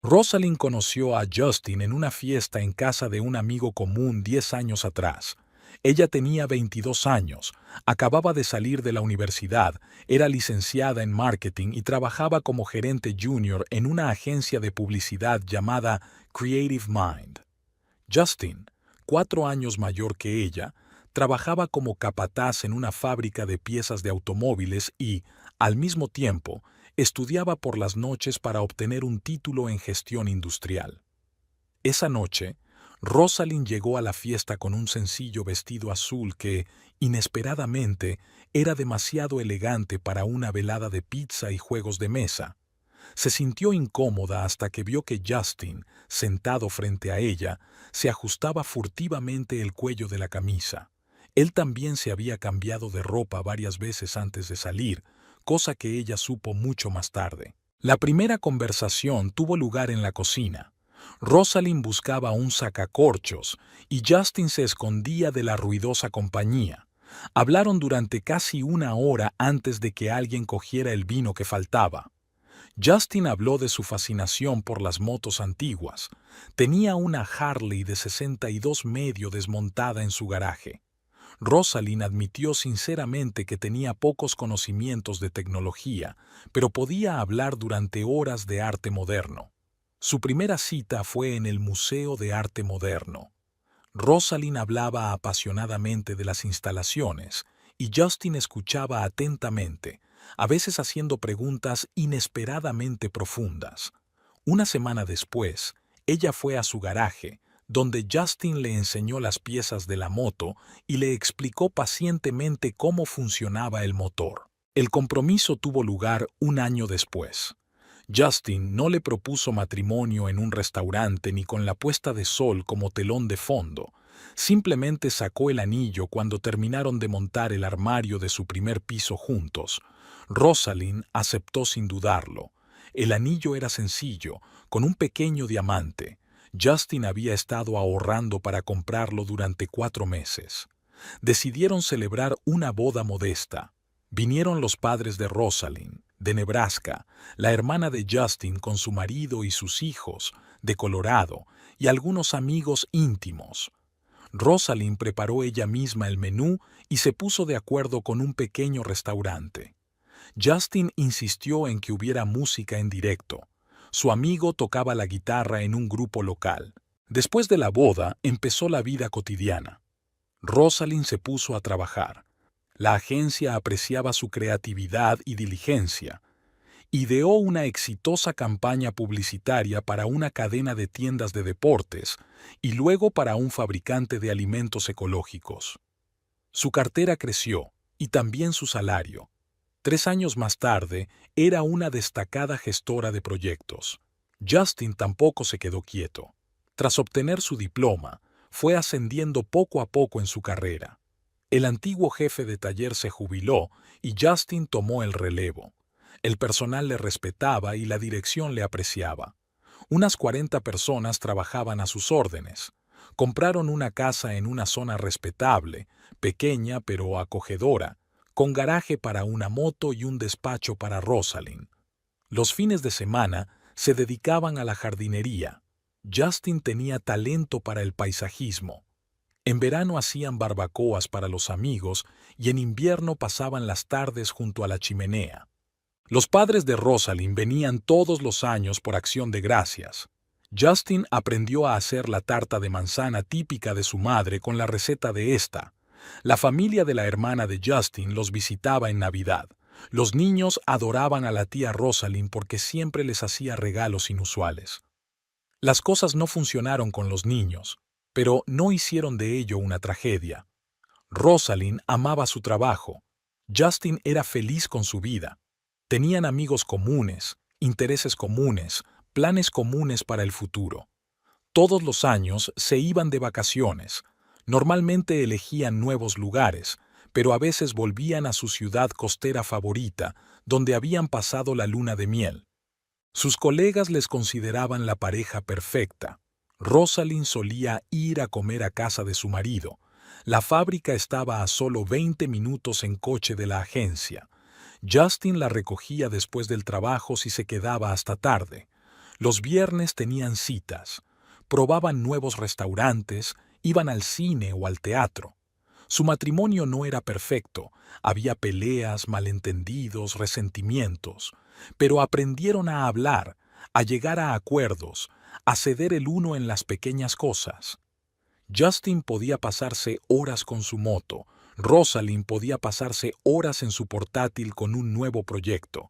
Rosalind conoció a Justin en una fiesta en casa de un amigo común 10 años atrás. Ella tenía 22 años, acababa de salir de la universidad, era licenciada en marketing y trabajaba como gerente junior en una agencia de publicidad llamada Creative Mind. Justin, 4 años mayor que ella, trabajaba como capataz en una fábrica de piezas de automóviles y, al mismo tiempo, estudiaba por las noches para obtener un título en gestión industrial. Esa noche, Rosalind llegó a la fiesta con un sencillo vestido azul que, inesperadamente, era demasiado elegante para una velada de pizza y juegos de mesa. Se sintió incómoda hasta que vio que Justin, sentado frente a ella, se ajustaba furtivamente el cuello de la camisa. Él también se había cambiado de ropa varias veces antes de salir, cosa que ella supo mucho más tarde. La primera conversación tuvo lugar en la cocina. Rosalind buscaba un sacacorchos y Justin se escondía de la ruidosa compañía. Hablaron durante casi una hora antes de que alguien cogiera el vino que faltaba. Justin habló de su fascinación por las motos antiguas. Tenía una Harley de 62 medio desmontada en su garaje. Rosalind admitió sinceramente que tenía pocos conocimientos de tecnología, pero podía hablar durante horas de arte moderno. Su primera cita fue en el Museo de Arte Moderno. Rosalind hablaba apasionadamente de las instalaciones y Justin escuchaba atentamente, a veces haciendo preguntas inesperadamente profundas. Una semana después, ella fue a su garaje, donde Justin le enseñó las piezas de la moto y le explicó pacientemente cómo funcionaba el motor. El compromiso tuvo lugar un año después. Justin no le propuso matrimonio en un restaurante ni con la puesta de sol como telón de fondo. Simplemente sacó el anillo cuando terminaron de montar el armario de su primer piso juntos. Rosalind aceptó sin dudarlo. El anillo era sencillo, con un pequeño diamante. Justin había estado ahorrando para comprarlo durante 4 meses. Decidieron celebrar una boda modesta. Vinieron los padres de Rosalind, de Nebraska, la hermana de Justin con su marido y sus hijos, de Colorado, y algunos amigos íntimos. Rosalind preparó ella misma el menú y se puso de acuerdo con un pequeño restaurante. Justin insistió en que hubiera música en directo. Su amigo tocaba la guitarra en un grupo local. Después de la boda empezó la vida cotidiana. Rosalind se puso a trabajar. La agencia apreciaba su creatividad y diligencia. Ideó una exitosa campaña publicitaria para una cadena de tiendas de deportes y luego para un fabricante de alimentos ecológicos. Su cartera creció y también su salario. 3 años más tarde, era una destacada gestora de proyectos. Justin tampoco se quedó quieto. Tras obtener su diploma, fue ascendiendo poco a poco en su carrera. El antiguo jefe de taller se jubiló y Justin tomó el relevo. El personal le respetaba y la dirección le apreciaba. Unas 40 personas trabajaban a sus órdenes. Compraron una casa en una zona respetable, pequeña pero acogedora, con garaje para una moto y un despacho para Rosalind. Los fines de semana se dedicaban a la jardinería. Justin tenía talento para el paisajismo. En verano hacían barbacoas para los amigos y en invierno pasaban las tardes junto a la chimenea. Los padres de Rosalind venían todos los años por acción de gracias. Justin aprendió a hacer la tarta de manzana típica de su madre con la receta de esta. La familia de la hermana de Justin los visitaba en Navidad. Los niños adoraban a la tía Rosalind porque siempre les hacía regalos inusuales. Las cosas no funcionaron con los niños, pero no hicieron de ello una tragedia. Rosalind amaba su trabajo. Justin era feliz con su vida. Tenían amigos comunes, intereses comunes, planes comunes para el futuro. Todos los años se iban de vacaciones. Normalmente elegían nuevos lugares, pero a veces volvían a su ciudad costera favorita, donde habían pasado la luna de miel. Sus colegas les consideraban la pareja perfecta. Rosalind solía ir a comer a casa de su marido. La fábrica estaba a solo 20 minutos en coche de la agencia. Justin la recogía después del trabajo si se quedaba hasta tarde. Los viernes tenían citas, probaban nuevos restaurantes, iban al cine o al teatro. Su matrimonio no era perfecto, había peleas, malentendidos, resentimientos, pero aprendieron a hablar, a llegar a acuerdos, a ceder el uno en las pequeñas cosas. Justin podía pasarse horas con su moto, Rosalind podía pasarse horas en su portátil con un nuevo proyecto.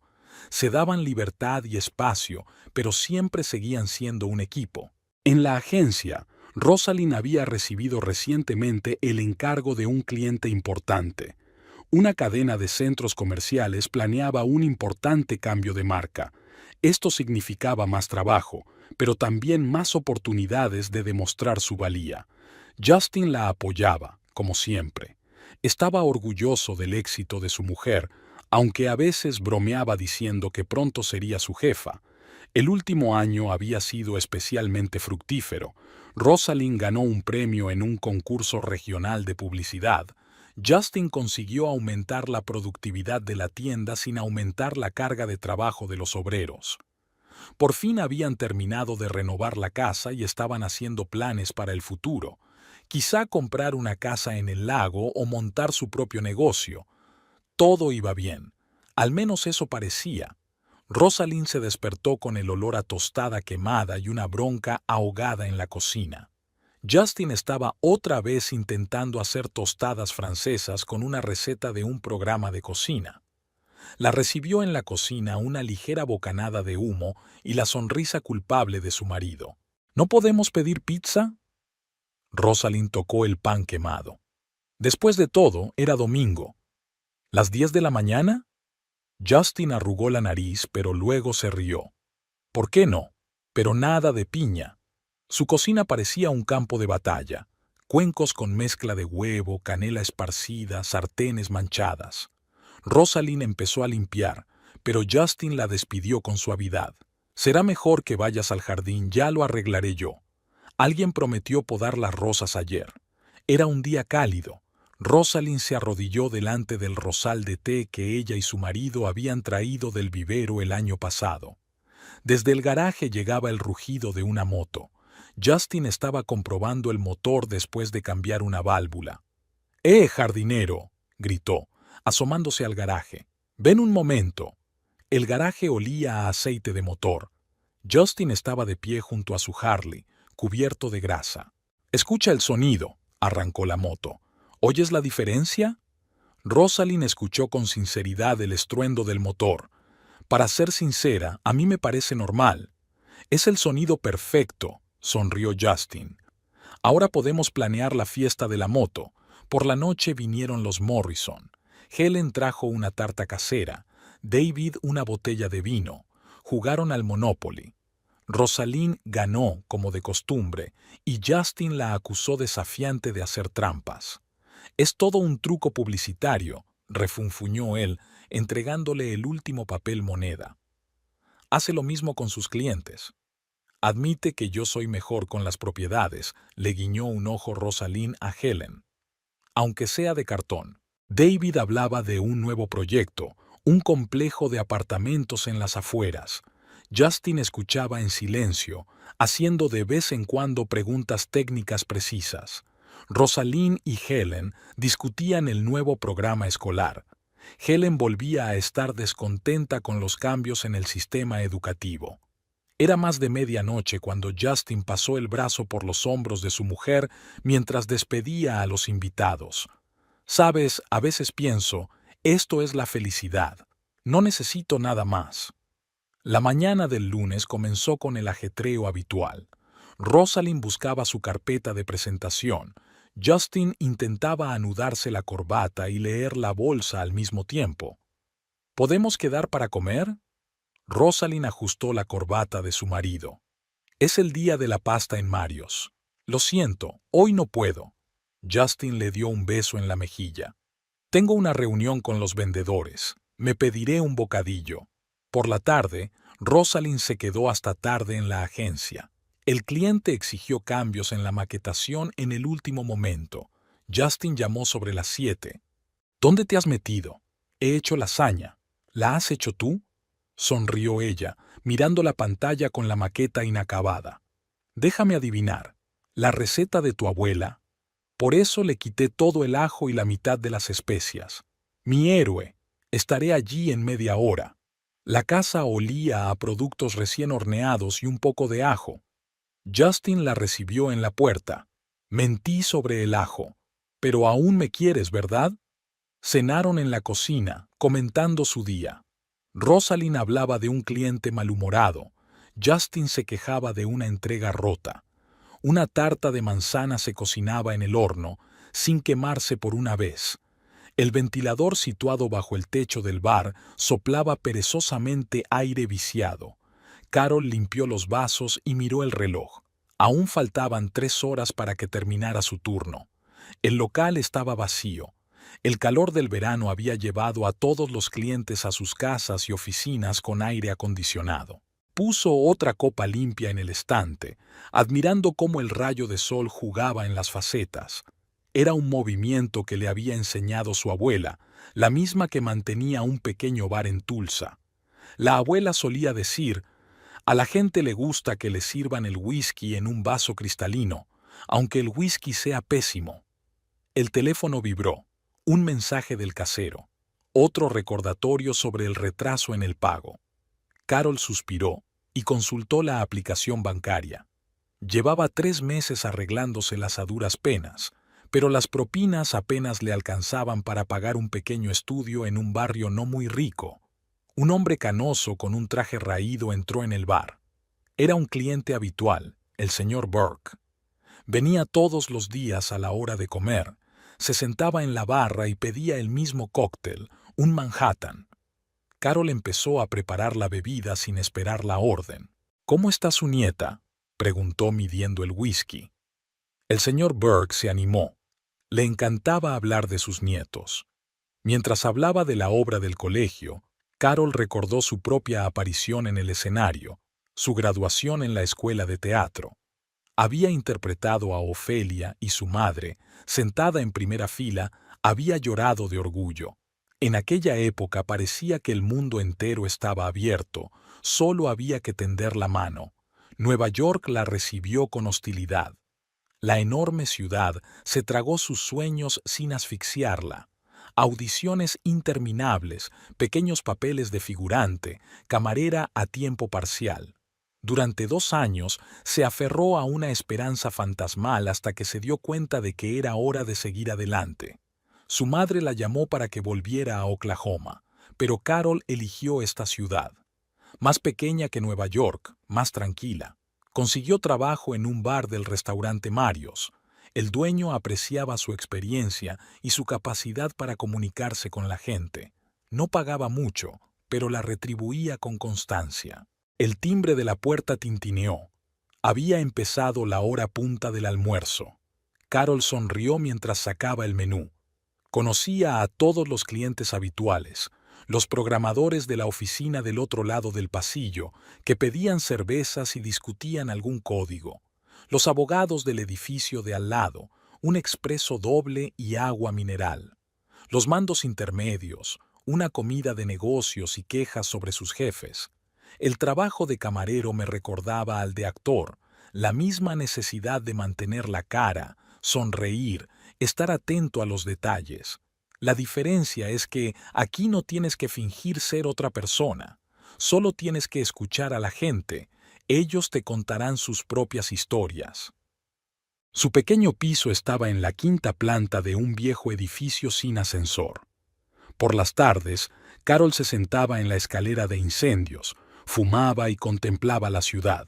Se daban libertad y espacio, pero siempre seguían siendo un equipo. En la agencia, Rosalind había recibido recientemente el encargo de un cliente importante. Una cadena de centros comerciales planeaba un importante cambio de marca. Esto significaba más trabajo, pero también más oportunidades de demostrar su valía. Justin la apoyaba, como siempre. Estaba orgulloso del éxito de su mujer, aunque a veces bromeaba diciendo que pronto sería su jefa. El último año había sido especialmente fructífero. Rosalind ganó un premio en un concurso regional de publicidad. Justin consiguió aumentar la productividad de la tienda sin aumentar la carga de trabajo de los obreros. Por fin habían terminado de renovar la casa y estaban haciendo planes para el futuro. Quizá comprar una casa en el lago o montar su propio negocio. Todo iba bien. Al menos eso parecía. Rosalind se despertó con el olor a tostada quemada y una bronca ahogada en la cocina. Justin estaba otra vez intentando hacer tostadas francesas con una receta de un programa de cocina. La recibió en la cocina una ligera bocanada de humo y la sonrisa culpable de su marido. ¿No podemos pedir pizza? Rosalind tocó el pan quemado. Después de todo, era domingo. ¿Las 10 de la mañana? Justin arrugó la nariz, pero luego se rió. ¿Por qué no? Pero nada de piña. Su cocina parecía un campo de batalla. Cuencos con mezcla de huevo, canela esparcida, sartenes manchadas. Rosalind empezó a limpiar, pero Justin la despidió con suavidad. Será mejor que vayas al jardín, ya lo arreglaré yo. Alguien prometió podar las rosas ayer. Era un día cálido. Rosalind se arrodilló delante del rosal de té que ella y su marido habían traído del vivero el año pasado. Desde el garaje llegaba el rugido de una moto. Justin estaba comprobando el motor después de cambiar una válvula. Jardinero! Gritó, asomándose al garaje. Ven un momento. El garaje olía a aceite de motor. Justin estaba de pie junto a su Harley, cubierto de grasa. Escucha el sonido, arrancó la moto. ¿Oyes la diferencia? Rosalind escuchó con sinceridad el estruendo del motor. Para ser sincera, a mí me parece normal. Es el sonido perfecto, sonrió Justin. Ahora podemos planear la fiesta de la moto. Por la noche vinieron los Morrison. Helen trajo una tarta casera, David una botella de vino. Jugaron al Monopoly. Rosalind ganó, como de costumbre, y Justin la acusó desafiante de hacer trampas. Es todo un truco publicitario, refunfuñó él, entregándole el último papel moneda. Hace lo mismo con sus clientes. Admite que yo soy mejor con las propiedades, le guiñó un ojo Rosalind a Helen. Aunque sea de cartón. David hablaba de un nuevo proyecto, un complejo de apartamentos en las afueras. Justin escuchaba en silencio, haciendo de vez en cuando preguntas técnicas precisas. Rosalind y Helen discutían el nuevo programa escolar. Helen volvía a estar descontenta con los cambios en el sistema educativo. Era más de medianoche cuando Justin pasó el brazo por los hombros de su mujer mientras despedía a los invitados. Sabes, a veces pienso, esto es la felicidad. No necesito nada más. La mañana del lunes comenzó con el ajetreo habitual. Rosalind buscaba su carpeta de presentación. Justin intentaba anudarse la corbata y leer la bolsa al mismo tiempo. ¿Podemos quedar para comer? Rosalind ajustó la corbata de su marido. Es el día de la pasta en Mario's. Lo siento, hoy no puedo. Justin le dio un beso en la mejilla. Tengo una reunión con los vendedores. Me pediré un bocadillo. Por la tarde, Rosalind se quedó hasta tarde en la agencia. El cliente exigió cambios en la maquetación en el último momento. Justin llamó sobre las 7. ¿Dónde te has metido? He hecho lasaña. ¿La has hecho tú? Sonrió ella, mirando la pantalla con la maqueta inacabada. Déjame adivinar, la receta de tu abuela. Por eso le quité todo el ajo y la mitad de las especias. Mi héroe, estaré allí en media hora. La casa olía a productos recién horneados y un poco de ajo. Justin la recibió en la puerta. Mentí sobre el ajo. Pero aún me quieres, ¿verdad? Cenaron en la cocina, comentando su día. Rosalind hablaba de un cliente malhumorado. Justin se quejaba de una entrega rota. Una tarta de manzana se cocinaba en el horno, sin quemarse por una vez. El ventilador situado bajo el techo del bar soplaba perezosamente aire viciado. Carol limpió los vasos y miró el reloj. Aún faltaban 3 horas para que terminara su turno. El local estaba vacío. El calor del verano había llevado a todos los clientes a sus casas y oficinas con aire acondicionado. Puso otra copa limpia en el estante, admirando cómo el rayo de sol jugaba en las facetas. Era un movimiento que le había enseñado su abuela, la misma que mantenía un pequeño bar en Tulsa. La abuela solía decir: a la gente le gusta que le sirvan el whisky en un vaso cristalino, aunque el whisky sea pésimo. El teléfono vibró. Un mensaje del casero. Otro recordatorio sobre el retraso en el pago. Carol suspiró y consultó la aplicación bancaria. Llevaba 3 meses arreglándoselas a duras penas, pero las propinas apenas le alcanzaban para pagar un pequeño estudio en un barrio no muy rico. Un hombre canoso con un traje raído entró en el bar. Era un cliente habitual, el señor Burke. Venía todos los días a la hora de comer, se sentaba en la barra y pedía el mismo cóctel, un Manhattan. Carol empezó a preparar la bebida sin esperar la orden. «¿Cómo está su nieta?», preguntó midiendo el whisky. El señor Burke se animó. Le encantaba hablar de sus nietos. Mientras hablaba de la obra del colegio, Carol recordó su propia aparición en el escenario, su graduación en la escuela de teatro. Había interpretado a Ofelia y su madre, sentada en primera fila, había llorado de orgullo. En aquella época parecía que el mundo entero estaba abierto, solo había que tender la mano. Nueva York la recibió con hostilidad. La enorme ciudad se tragó sus sueños sin asfixiarla. Audiciones interminables, pequeños papeles de figurante, camarera a tiempo parcial. Durante 2 años se aferró a una esperanza fantasmal hasta que se dio cuenta de que era hora de seguir adelante. Su madre la llamó para que volviera a Oklahoma, pero Carol eligió esta ciudad. Más pequeña que Nueva York, más tranquila. Consiguió trabajo en un bar del restaurante Mario's. El dueño apreciaba su experiencia y su capacidad para comunicarse con la gente. No pagaba mucho, pero la retribuía con constancia. El timbre de la puerta tintineó. Había empezado la hora punta del almuerzo. Carol sonrió mientras sacaba el menú. Conocía a todos los clientes habituales, los programadores de la oficina del otro lado del pasillo, que pedían cervezas y discutían algún código, los abogados del edificio de al lado, un expreso doble y agua mineral, los mandos intermedios, una comida de negocios y quejas sobre sus jefes. El trabajo de camarero me recordaba al de actor, la misma necesidad de mantener la cara, sonreír, estar atento a los detalles. La diferencia es que aquí no tienes que fingir ser otra persona, solo tienes que escuchar a la gente, ellos te contarán sus propias historias. Su pequeño piso estaba en la 5ª planta de un viejo edificio sin ascensor. Por las tardes, Carol se sentaba en la escalera de incendios, fumaba y contemplaba la ciudad.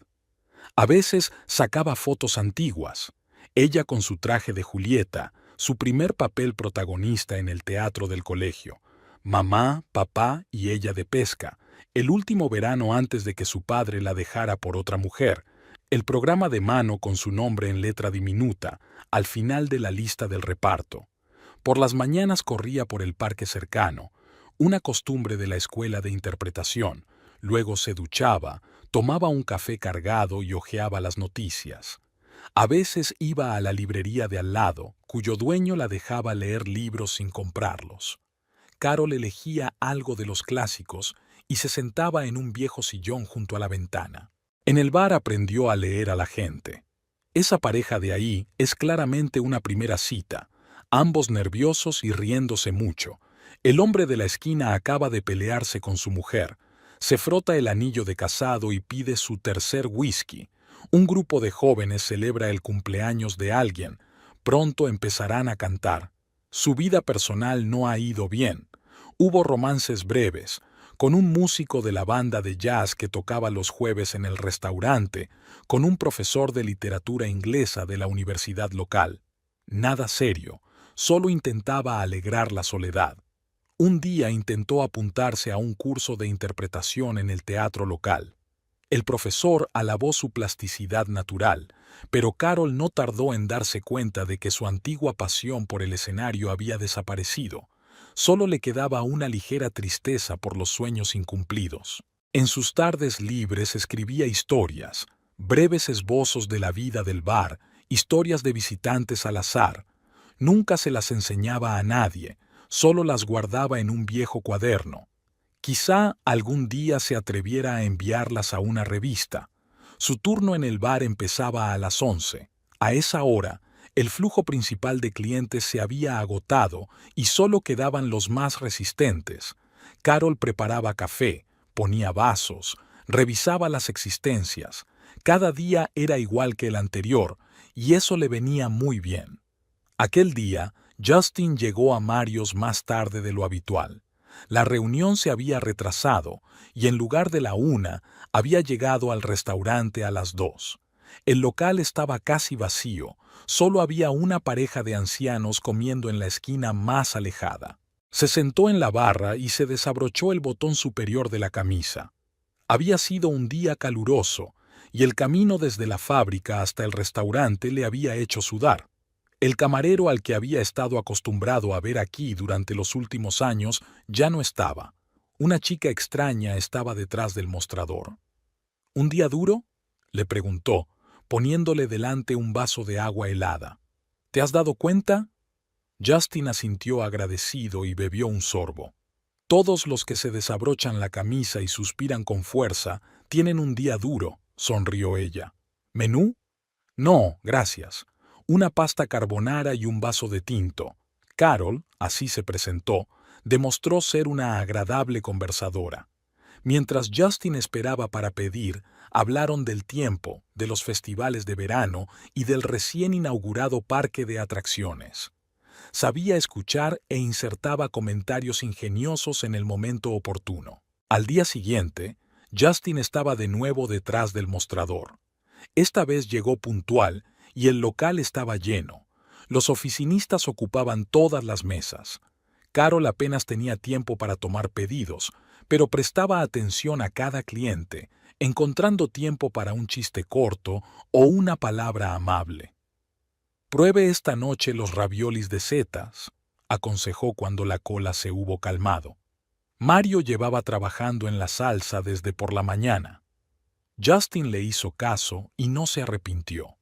A veces sacaba fotos antiguas, ella con su traje de Julieta, su primer papel protagonista en el teatro del colegio, mamá, papá y ella de pesca, el último verano antes de que su padre la dejara por otra mujer, el programa de mano con su nombre en letra diminuta, al final de la lista del reparto. Por las mañanas corría por el parque cercano, una costumbre de la escuela de interpretación, luego se duchaba, tomaba un café cargado y hojeaba las noticias. A veces iba a la librería de al lado, cuyo dueño la dejaba leer libros sin comprarlos. Carol elegía algo de los clásicos y se sentaba en un viejo sillón junto a la ventana. En el bar aprendió a leer a la gente. Esa pareja de ahí es claramente una primera cita, ambos nerviosos y riéndose mucho. El hombre de la esquina acaba de pelearse con su mujer, se frota el anillo de casado y pide su tercer whisky. Un grupo de jóvenes celebra el cumpleaños de alguien. Pronto empezarán a cantar. Su vida personal no ha ido bien. Hubo romances breves, con un músico de la banda de jazz que tocaba los jueves en el restaurante, con un profesor de literatura inglesa de la universidad local. Nada serio, solo intentaba alegrar la soledad. Un día intentó apuntarse a un curso de interpretación en el teatro local. El profesor alabó su plasticidad natural, pero Carol no tardó en darse cuenta de que su antigua pasión por el escenario había desaparecido. Solo le quedaba una ligera tristeza por los sueños incumplidos. En sus tardes libres escribía historias, breves esbozos de la vida del bar, historias de visitantes al azar. Nunca se las enseñaba a nadie, solo las guardaba en un viejo cuaderno. Quizá algún día se atreviera a enviarlas a una revista. Su turno en el bar empezaba a las 11. A esa hora, el flujo principal de clientes se había agotado y solo quedaban los más resistentes. Carol preparaba café, ponía vasos, revisaba las existencias. Cada día era igual que el anterior, y eso le venía muy bien. Aquel día, Justin llegó a Mario's más tarde de lo habitual. La reunión se había retrasado y en lugar de la 1, había llegado al restaurante a las 2. El local estaba casi vacío, solo había una pareja de ancianos comiendo en la esquina más alejada. Se sentó en la barra y se desabrochó el botón superior de la camisa. Había sido un día caluroso y el camino desde la fábrica hasta el restaurante le había hecho sudar. El camarero al que había estado acostumbrado a ver aquí durante los últimos años ya no estaba. Una chica extraña estaba detrás del mostrador. ¿Un día duro?, le preguntó, poniéndole delante un vaso de agua helada. ¿Te has dado cuenta? Justin asintió agradecido y bebió un sorbo. Todos los que se desabrochan la camisa y suspiran con fuerza tienen un día duro, sonrió ella. ¿Menú? No, gracias. Una pasta carbonara y un vaso de tinto. Carol, así se presentó, demostró ser una agradable conversadora. Mientras Justin esperaba para pedir, hablaron del tiempo, de los festivales de verano y del recién inaugurado parque de atracciones. Sabía escuchar e insertaba comentarios ingeniosos en el momento oportuno. Al día siguiente, Justin estaba de nuevo detrás del mostrador. Esta vez llegó puntual y el local estaba lleno. Los oficinistas ocupaban todas las mesas. Carol apenas tenía tiempo para tomar pedidos, pero prestaba atención a cada cliente, encontrando tiempo para un chiste corto o una palabra amable. «Pruebe esta noche los raviolis de setas», aconsejó cuando la cola se hubo calmado. Mario llevaba trabajando en la salsa desde por la mañana. Justin le hizo caso y no se arrepintió.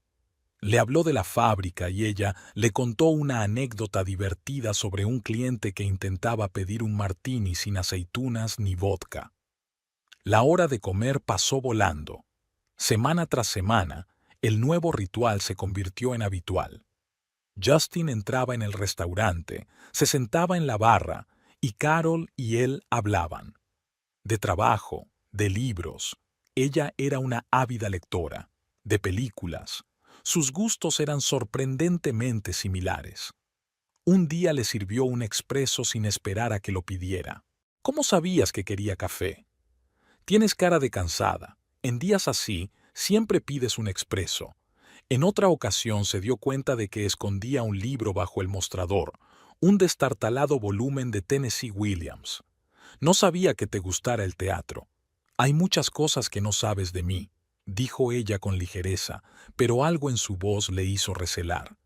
Le habló de la fábrica y ella le contó una anécdota divertida sobre un cliente que intentaba pedir un martini sin aceitunas ni vodka. La hora de comer pasó volando. Semana tras semana, el nuevo ritual se convirtió en habitual. Justin entraba en el restaurante, se sentaba en la barra y Carol y él hablaban. De trabajo, de libros. Ella era una ávida lectora, de películas. Sus gustos eran sorprendentemente similares. Un día le sirvió un expreso sin esperar a que lo pidiera. ¿Cómo sabías que quería café? Tienes cara de cansada. En días así, siempre pides un expreso. En otra ocasión se dio cuenta de que escondía un libro bajo el mostrador, un destartalado volumen de Tennessee Williams. No sabía que te gustara el teatro. Hay muchas cosas que no sabes de mí, dijo ella con ligereza, pero algo en su voz le hizo recelar.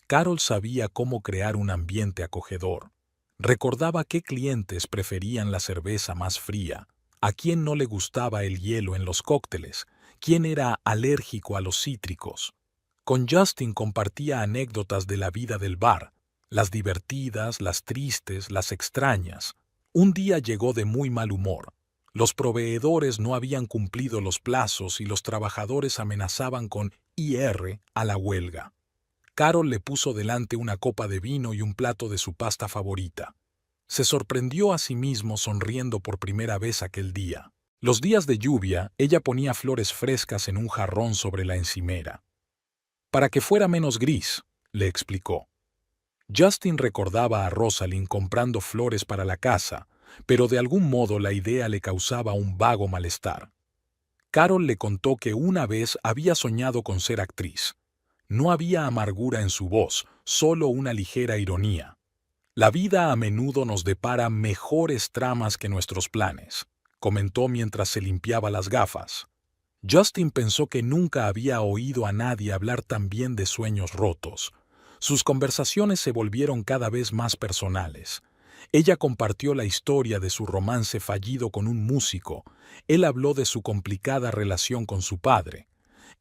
Carol sabía cómo crear un ambiente acogedor. Recordaba qué clientes preferían la cerveza más fría, a quién no le gustaba el hielo en los cócteles, quién era alérgico a los cítricos. Con Justin compartía anécdotas de la vida del bar, las divertidas, las tristes, las extrañas. Un día llegó de muy mal humor. Los proveedores no habían cumplido los plazos y los trabajadores amenazaban con ir a la huelga. Carol le puso delante una copa de vino y un plato de su pasta favorita. Se sorprendió a sí mismo sonriendo por primera vez aquel día. Los días de lluvia, ella ponía flores frescas en un jarrón sobre la encimera. Para que fuera menos gris, le explicó. Justin recordaba a Rosalind comprando flores para la casa, pero de algún modo la idea le causaba un vago malestar. Carol le contó que una vez había soñado con ser actriz. No había amargura en su voz, solo una ligera ironía. La vida a menudo nos depara mejores tramas que nuestros planes, comentó mientras se limpiaba las gafas. Justin pensó que nunca había oído a nadie hablar tan bien de sueños rotos. Sus conversaciones se volvieron cada vez más personales. Ella compartió la historia de su romance fallido con un músico. Él habló de su complicada relación con su padre.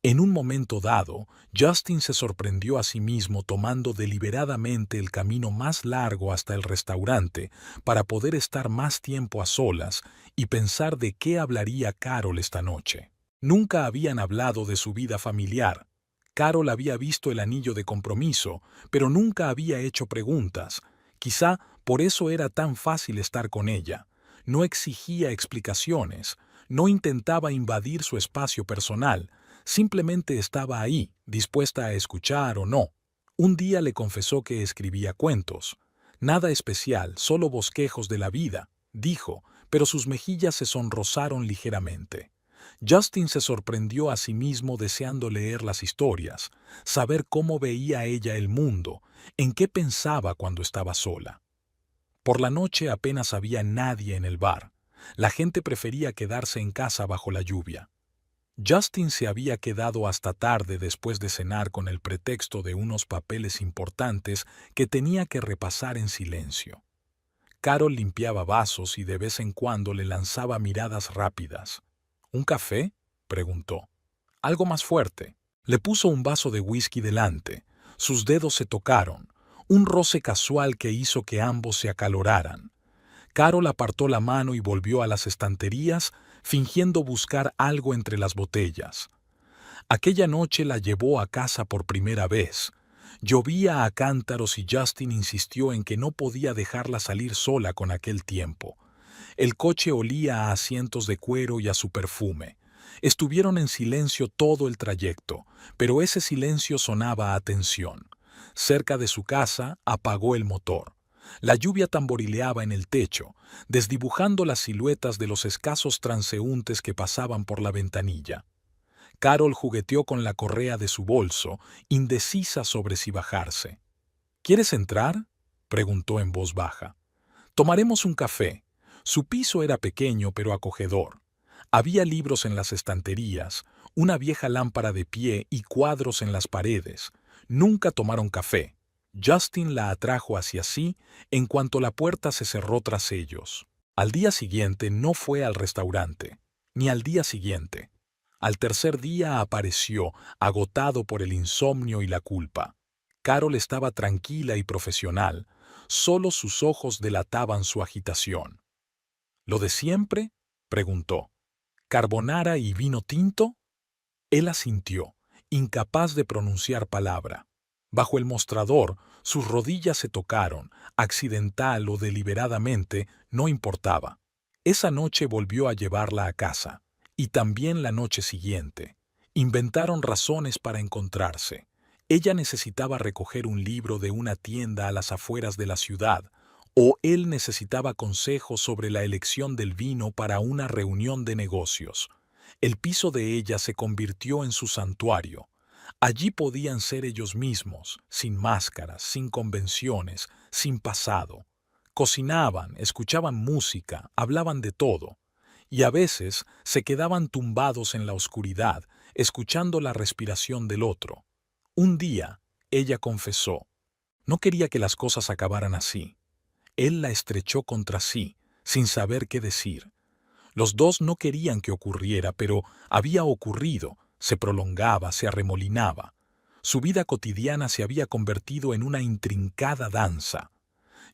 En un momento dado, Justin se sorprendió a sí mismo tomando deliberadamente el camino más largo hasta el restaurante para poder estar más tiempo a solas y pensar de qué hablaría Carol esta noche. Nunca habían hablado de su vida familiar. Carol había visto el anillo de compromiso, pero nunca había hecho preguntas. Quizá por eso era tan fácil estar con ella. No exigía explicaciones, no intentaba invadir su espacio personal, simplemente estaba ahí, dispuesta a escuchar o no. Un día le confesó que escribía cuentos. Nada especial, solo bosquejos de la vida, dijo, pero sus mejillas se sonrosaron ligeramente. Justin se sorprendió a sí mismo deseando leer las historias, saber cómo veía ella el mundo, en qué pensaba cuando estaba sola. Por la noche apenas había nadie en el bar. La gente prefería quedarse en casa bajo la lluvia. Justin se había quedado hasta tarde después de cenar con el pretexto de unos papeles importantes que tenía que repasar en silencio. Carol limpiaba vasos y de vez en cuando le lanzaba miradas rápidas. ¿Un café?, preguntó. Algo más fuerte. Le puso un vaso de whisky delante. Sus dedos se tocaron, un roce casual que hizo que ambos se acaloraran. Carol apartó la mano y volvió a las estanterías, fingiendo buscar algo entre las botellas. Aquella noche la llevó a casa por primera vez. Llovía a cántaros y Justin insistió en que no podía dejarla salir sola con aquel tiempo. El coche olía a asientos de cuero y a su perfume. Estuvieron en silencio todo el trayecto, pero ese silencio sonaba a tensión. Cerca de su casa apagó el motor. La lluvia tamborileaba en el techo, desdibujando las siluetas de los escasos transeúntes que pasaban por la ventanilla. Carol jugueteó con la correa de su bolso, indecisa sobre si bajarse. ¿Quieres entrar?, preguntó en voz baja. Tomaremos un café. Su piso era pequeño pero acogedor. Había libros en las estanterías, una vieja lámpara de pie y cuadros en las paredes. Nunca tomaron café. Justin la atrajo hacia sí en cuanto la puerta se cerró tras ellos. Al día siguiente no fue al restaurante, ni al día siguiente. Al tercer día apareció, agotado por el insomnio y la culpa. Carol estaba tranquila y profesional, solo sus ojos delataban su agitación. ¿Lo de siempre?, preguntó. ¿Carbonara y vino tinto? Él asintió, incapaz de pronunciar palabra. Bajo el mostrador, sus rodillas se tocaron, accidental o deliberadamente, no importaba. Esa noche volvió a llevarla a casa, y también la noche siguiente. Inventaron razones para encontrarse. Ella necesitaba recoger un libro de una tienda a las afueras de la ciudad, o él necesitaba consejos sobre la elección del vino para una reunión de negocios. El piso de ella se convirtió en su santuario. Allí podían ser ellos mismos, sin máscaras, sin convenciones, sin pasado. Cocinaban, escuchaban música, hablaban de todo. Y a veces se quedaban tumbados en la oscuridad, escuchando la respiración del otro. Un día, ella confesó. No quería que las cosas acabaran así. Él la estrechó contra sí, sin saber qué decir. Los dos no querían que ocurriera, pero había ocurrido, se prolongaba, se arremolinaba. Su vida cotidiana se había convertido en una intrincada danza.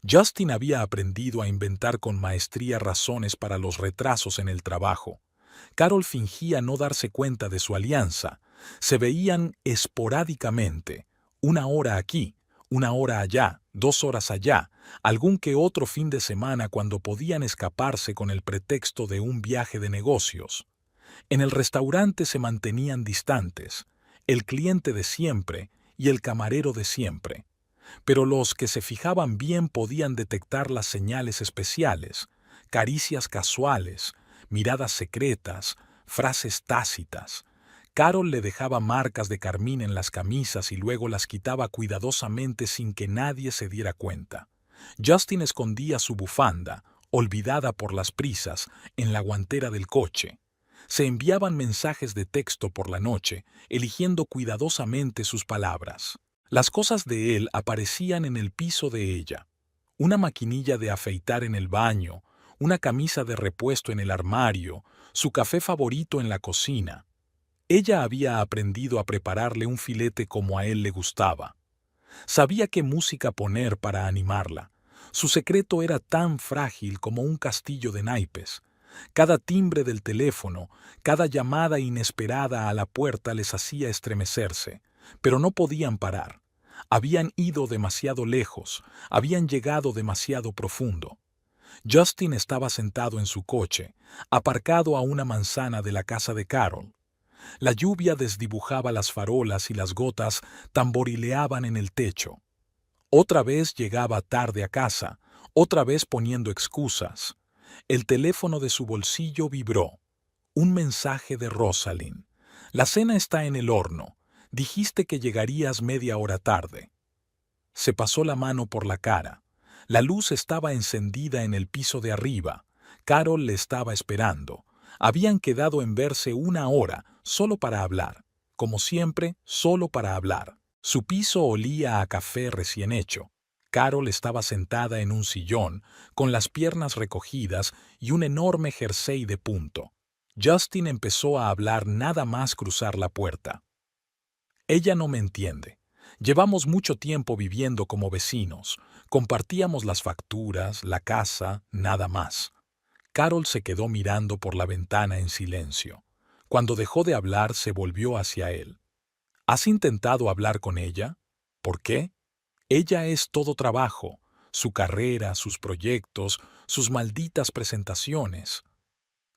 Justin había aprendido a inventar con maestría razones para los retrasos en el trabajo. Carol fingía no darse cuenta de su alianza. Se veían esporádicamente, una hora aquí, una hora allá, 2 horas allá, algún que otro fin de semana cuando podían escaparse con el pretexto de un viaje de negocios. En el restaurante se mantenían distantes, el cliente de siempre y el camarero de siempre. Pero los que se fijaban bien podían detectar las señales especiales, caricias casuales, miradas secretas, frases tácitas. Carol le dejaba marcas de carmín en las camisas y luego las quitaba cuidadosamente sin que nadie se diera cuenta. Justin escondía su bufanda, olvidada por las prisas, en la guantera del coche. Se enviaban mensajes de texto por la noche, eligiendo cuidadosamente sus palabras. Las cosas de él aparecían en el piso de ella. Una maquinilla de afeitar en el baño, una camisa de repuesto en el armario, su café favorito en la cocina. Ella había aprendido a prepararle un filete como a él le gustaba. Sabía qué música poner para animarla. Su secreto era tan frágil como un castillo de naipes. Cada timbre del teléfono, cada llamada inesperada a la puerta les hacía estremecerse, pero no podían parar. Habían ido demasiado lejos, habían llegado demasiado profundo. Justin estaba sentado en su coche, aparcado a una manzana de la casa de Carol. La lluvia desdibujaba las farolas y las gotas tamborileaban en el techo. Otra vez llegaba tarde a casa, otra vez poniendo excusas. El teléfono de su bolsillo vibró. Un mensaje de Rosalind. La cena está en el horno. Dijiste que llegarías media hora tarde. Se pasó la mano por la cara. La luz estaba encendida en el piso de arriba. Carol le estaba esperando. Habían quedado en verse una hora, solo para hablar. Como siempre, solo para hablar. Su piso olía a café recién hecho. Carol estaba sentada en un sillón, con las piernas recogidas y un enorme jersey de punto. Justin empezó a hablar nada más cruzar la puerta. Ella no me entiende. Llevamos mucho tiempo viviendo como vecinos. Compartíamos las facturas, la casa, nada más. Carol se quedó mirando por la ventana en silencio. Cuando dejó de hablar, se volvió hacia él. ¿Has intentado hablar con ella? ¿Por qué? Ella es todo trabajo, su carrera, sus proyectos, sus malditas presentaciones.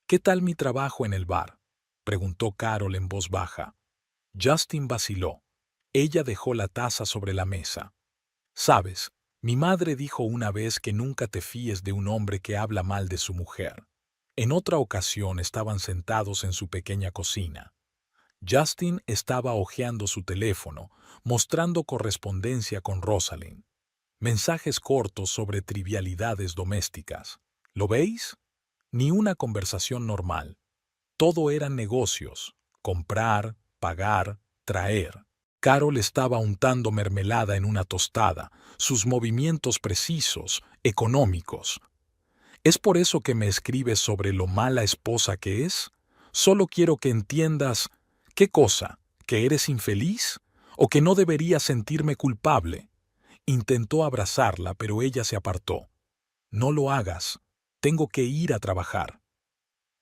¿Qué tal mi trabajo en el bar?, preguntó Carol en voz baja. Justin vaciló. Ella dejó la taza sobre la mesa. Sabes, mi madre dijo una vez que nunca te fíes de un hombre que habla mal de su mujer. En otra ocasión estaban sentados en su pequeña cocina. Justin estaba hojeando su teléfono, mostrando correspondencia con Rosalind. Mensajes cortos sobre trivialidades domésticas. ¿Lo veis? Ni una conversación normal. Todo eran negocios. Comprar, pagar, traer. Carol estaba untando mermelada en una tostada, sus movimientos precisos, económicos. ¿Es por eso que me escribes sobre lo mala esposa que es? Solo quiero que entiendas... ¿Qué cosa? ¿Que eres infeliz? ¿O que no debería sentirme culpable? Intentó abrazarla, pero ella se apartó. No lo hagas. Tengo que ir a trabajar.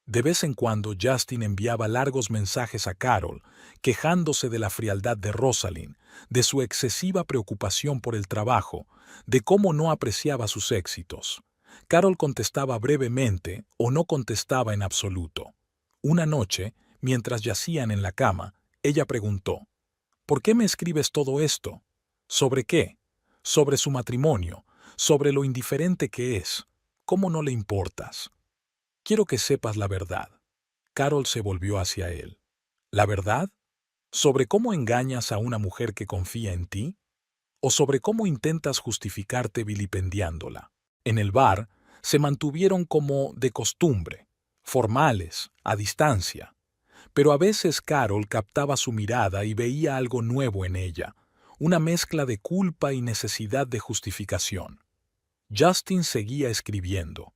De vez en cuando Justin enviaba largos mensajes a Carol, quejándose de la frialdad de Rosalind, de su excesiva preocupación por el trabajo, de cómo no apreciaba sus éxitos. Carol contestaba brevemente o no contestaba en absoluto. Una noche, mientras yacían en la cama, ella preguntó, ¿por qué me escribes todo esto? ¿Sobre qué? Sobre su matrimonio, sobre lo indiferente que es. ¿Cómo no le importas? Quiero que sepas la verdad. Carol se volvió hacia él. ¿La verdad? ¿Sobre cómo engañas a una mujer que confía en ti? ¿O sobre cómo intentas justificarte vilipendiándola? En el bar se mantuvieron como de costumbre, formales, a distancia. Pero a veces Carol captaba su mirada y veía algo nuevo en ella, una mezcla de culpa y necesidad de justificación. Justin seguía escribiendo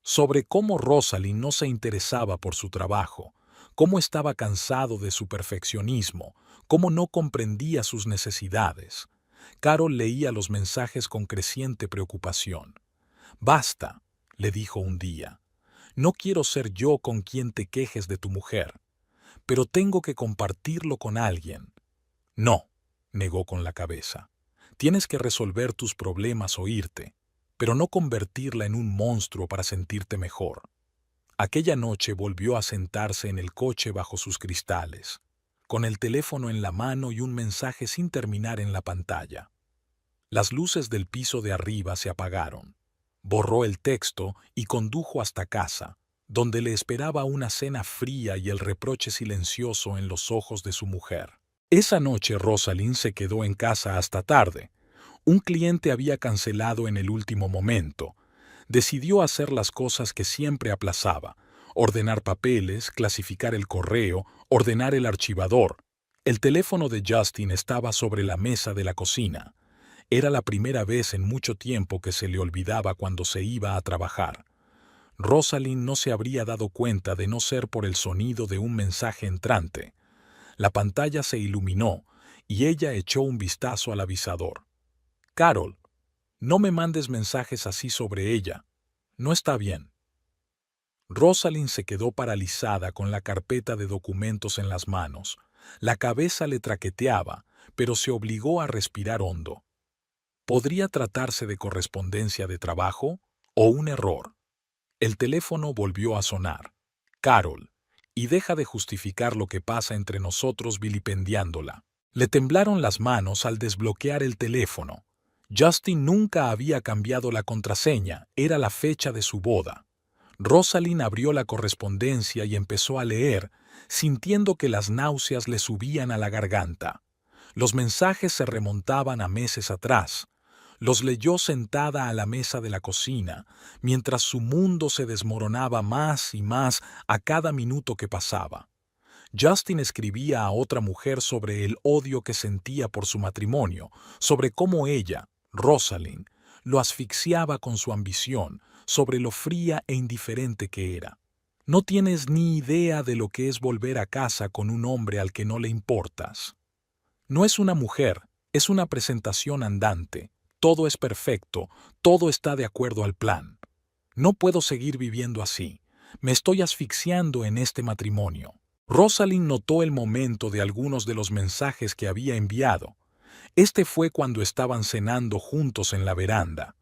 sobre cómo Rosalind no se interesaba por su trabajo, cómo estaba cansado de su perfeccionismo, cómo no comprendía sus necesidades. Carol leía los mensajes con creciente preocupación. «Basta», le dijo un día. «No quiero ser yo con quien te quejes de tu mujer, pero tengo que compartirlo con alguien». «No», negó con la cabeza. «Tienes que resolver tus problemas o irte, pero no convertirla en un monstruo para sentirte mejor». Aquella noche volvió a sentarse en el coche bajo sus cristales, con el teléfono en la mano y un mensaje sin terminar en la pantalla. Las luces del piso de arriba se apagaron. Borró el texto y condujo hasta casa, donde le esperaba una cena fría y el reproche silencioso en los ojos de su mujer. Esa noche Rosalind se quedó en casa hasta tarde. Un cliente había cancelado en el último momento. Decidió hacer las cosas que siempre aplazaba: ordenar papeles, clasificar el correo, ordenar el archivador. El teléfono de Justin estaba sobre la mesa de la cocina. Era la primera vez en mucho tiempo que se le olvidaba cuando se iba a trabajar. Rosalind no se habría dado cuenta de no ser por el sonido de un mensaje entrante. La pantalla se iluminó y ella echó un vistazo al avisador. «Carol, no me mandes mensajes así sobre ella. No está bien». Rosalind se quedó paralizada con la carpeta de documentos en las manos. La cabeza le traqueteaba, pero se obligó a respirar hondo. ¿Podría tratarse de correspondencia de trabajo o un error? El teléfono volvió a sonar. «Carol, y deja de justificar lo que pasa entre nosotros vilipendiándola». Le temblaron las manos al desbloquear el teléfono. Justin nunca había cambiado la contraseña, era la fecha de su boda. Rosalind abrió la correspondencia y empezó a leer, sintiendo que las náuseas le subían a la garganta. Los mensajes se remontaban a meses atrás. Los leyó sentada a la mesa de la cocina, mientras su mundo se desmoronaba más y más a cada minuto que pasaba. Justin escribía a otra mujer sobre el odio que sentía por su matrimonio, sobre cómo ella, Rosalind, lo asfixiaba con su ambición, sobre lo fría e indiferente que era. «No tienes ni idea de lo que es volver a casa con un hombre al que no le importas. No es una mujer, es una presentación andante. Todo es perfecto, todo está de acuerdo al plan. No puedo seguir viviendo así. Me estoy asfixiando en este matrimonio». Rosalind notó el momento de algunos de los mensajes que había enviado. Este fue cuando estaban cenando juntos en la veranda.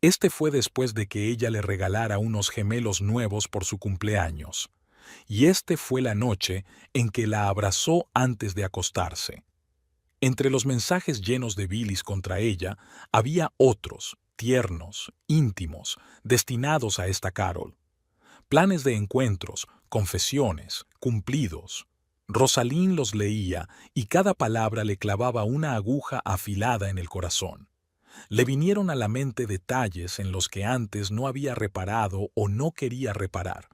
Este fue después de que ella le regalara unos gemelos nuevos por su cumpleaños. Y este fue la noche en que la abrazó antes de acostarse. Entre los mensajes llenos de bilis contra ella, había otros, tiernos, íntimos, destinados a esta Carol. Planes de encuentros, confesiones, cumplidos. Rosalind los leía y cada palabra le clavaba una aguja afilada en el corazón. Le vinieron a la mente detalles en los que antes no había reparado o no quería reparar.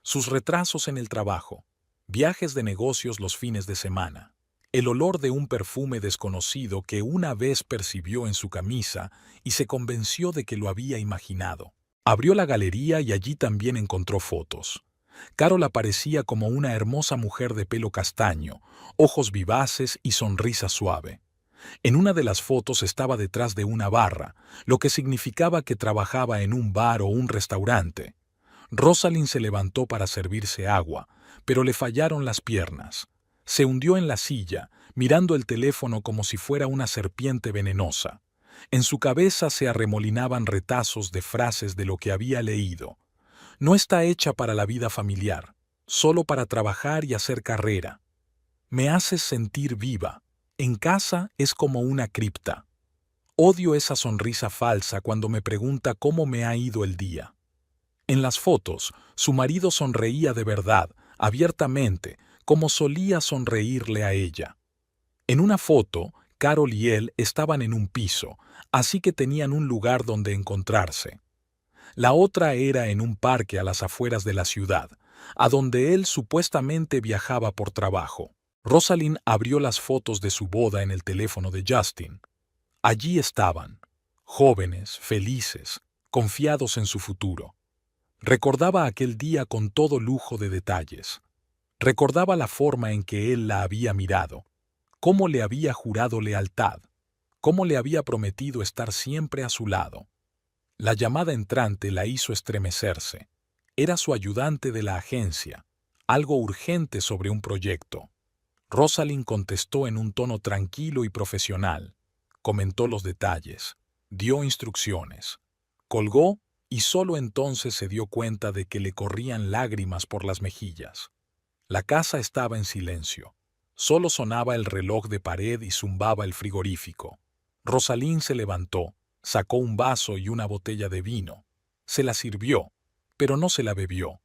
Sus retrasos en el trabajo, viajes de negocios los fines de semana, el olor de un perfume desconocido que una vez percibió en su camisa y se convenció de que lo había imaginado. Abrió la galería y allí también encontró fotos. Carol aparecía como una hermosa mujer de pelo castaño, ojos vivaces y sonrisa suave. En una de las fotos estaba detrás de una barra, lo que significaba que trabajaba en un bar o un restaurante. Rosalind se levantó para servirse agua, pero le fallaron las piernas. Se hundió en la silla, mirando el teléfono como si fuera una serpiente venenosa. En su cabeza se arremolinaban retazos de frases de lo que había leído. No está hecha para la vida familiar, solo para trabajar y hacer carrera. Me haces sentir viva. En casa es como una cripta. Odio esa sonrisa falsa cuando me pregunta cómo me ha ido el día. En las fotos, su marido sonreía de verdad, abiertamente, como solía sonreírle a ella. En una foto, Carol y él estaban en un piso, así que tenían un lugar donde encontrarse. La otra era en un parque a las afueras de la ciudad, a donde él supuestamente viajaba por trabajo. Rosalind abrió las fotos de su boda en el teléfono de Justin. Allí estaban, jóvenes, felices, confiados en su futuro. Recordaba aquel día con todo lujo de detalles. Recordaba la forma en que él la había mirado, cómo le había jurado lealtad, cómo le había prometido estar siempre a su lado. La llamada entrante la hizo estremecerse. Era su ayudante de la agencia, algo urgente sobre un proyecto. Rosalind contestó en un tono tranquilo y profesional. Comentó los detalles, dio instrucciones. Colgó y solo entonces se dio cuenta de que le corrían lágrimas por las mejillas. La casa estaba en silencio. Solo sonaba el reloj de pared y zumbaba el frigorífico. Rosalind se levantó, sacó un vaso y una botella de vino. Se la sirvió, pero no se la bebió.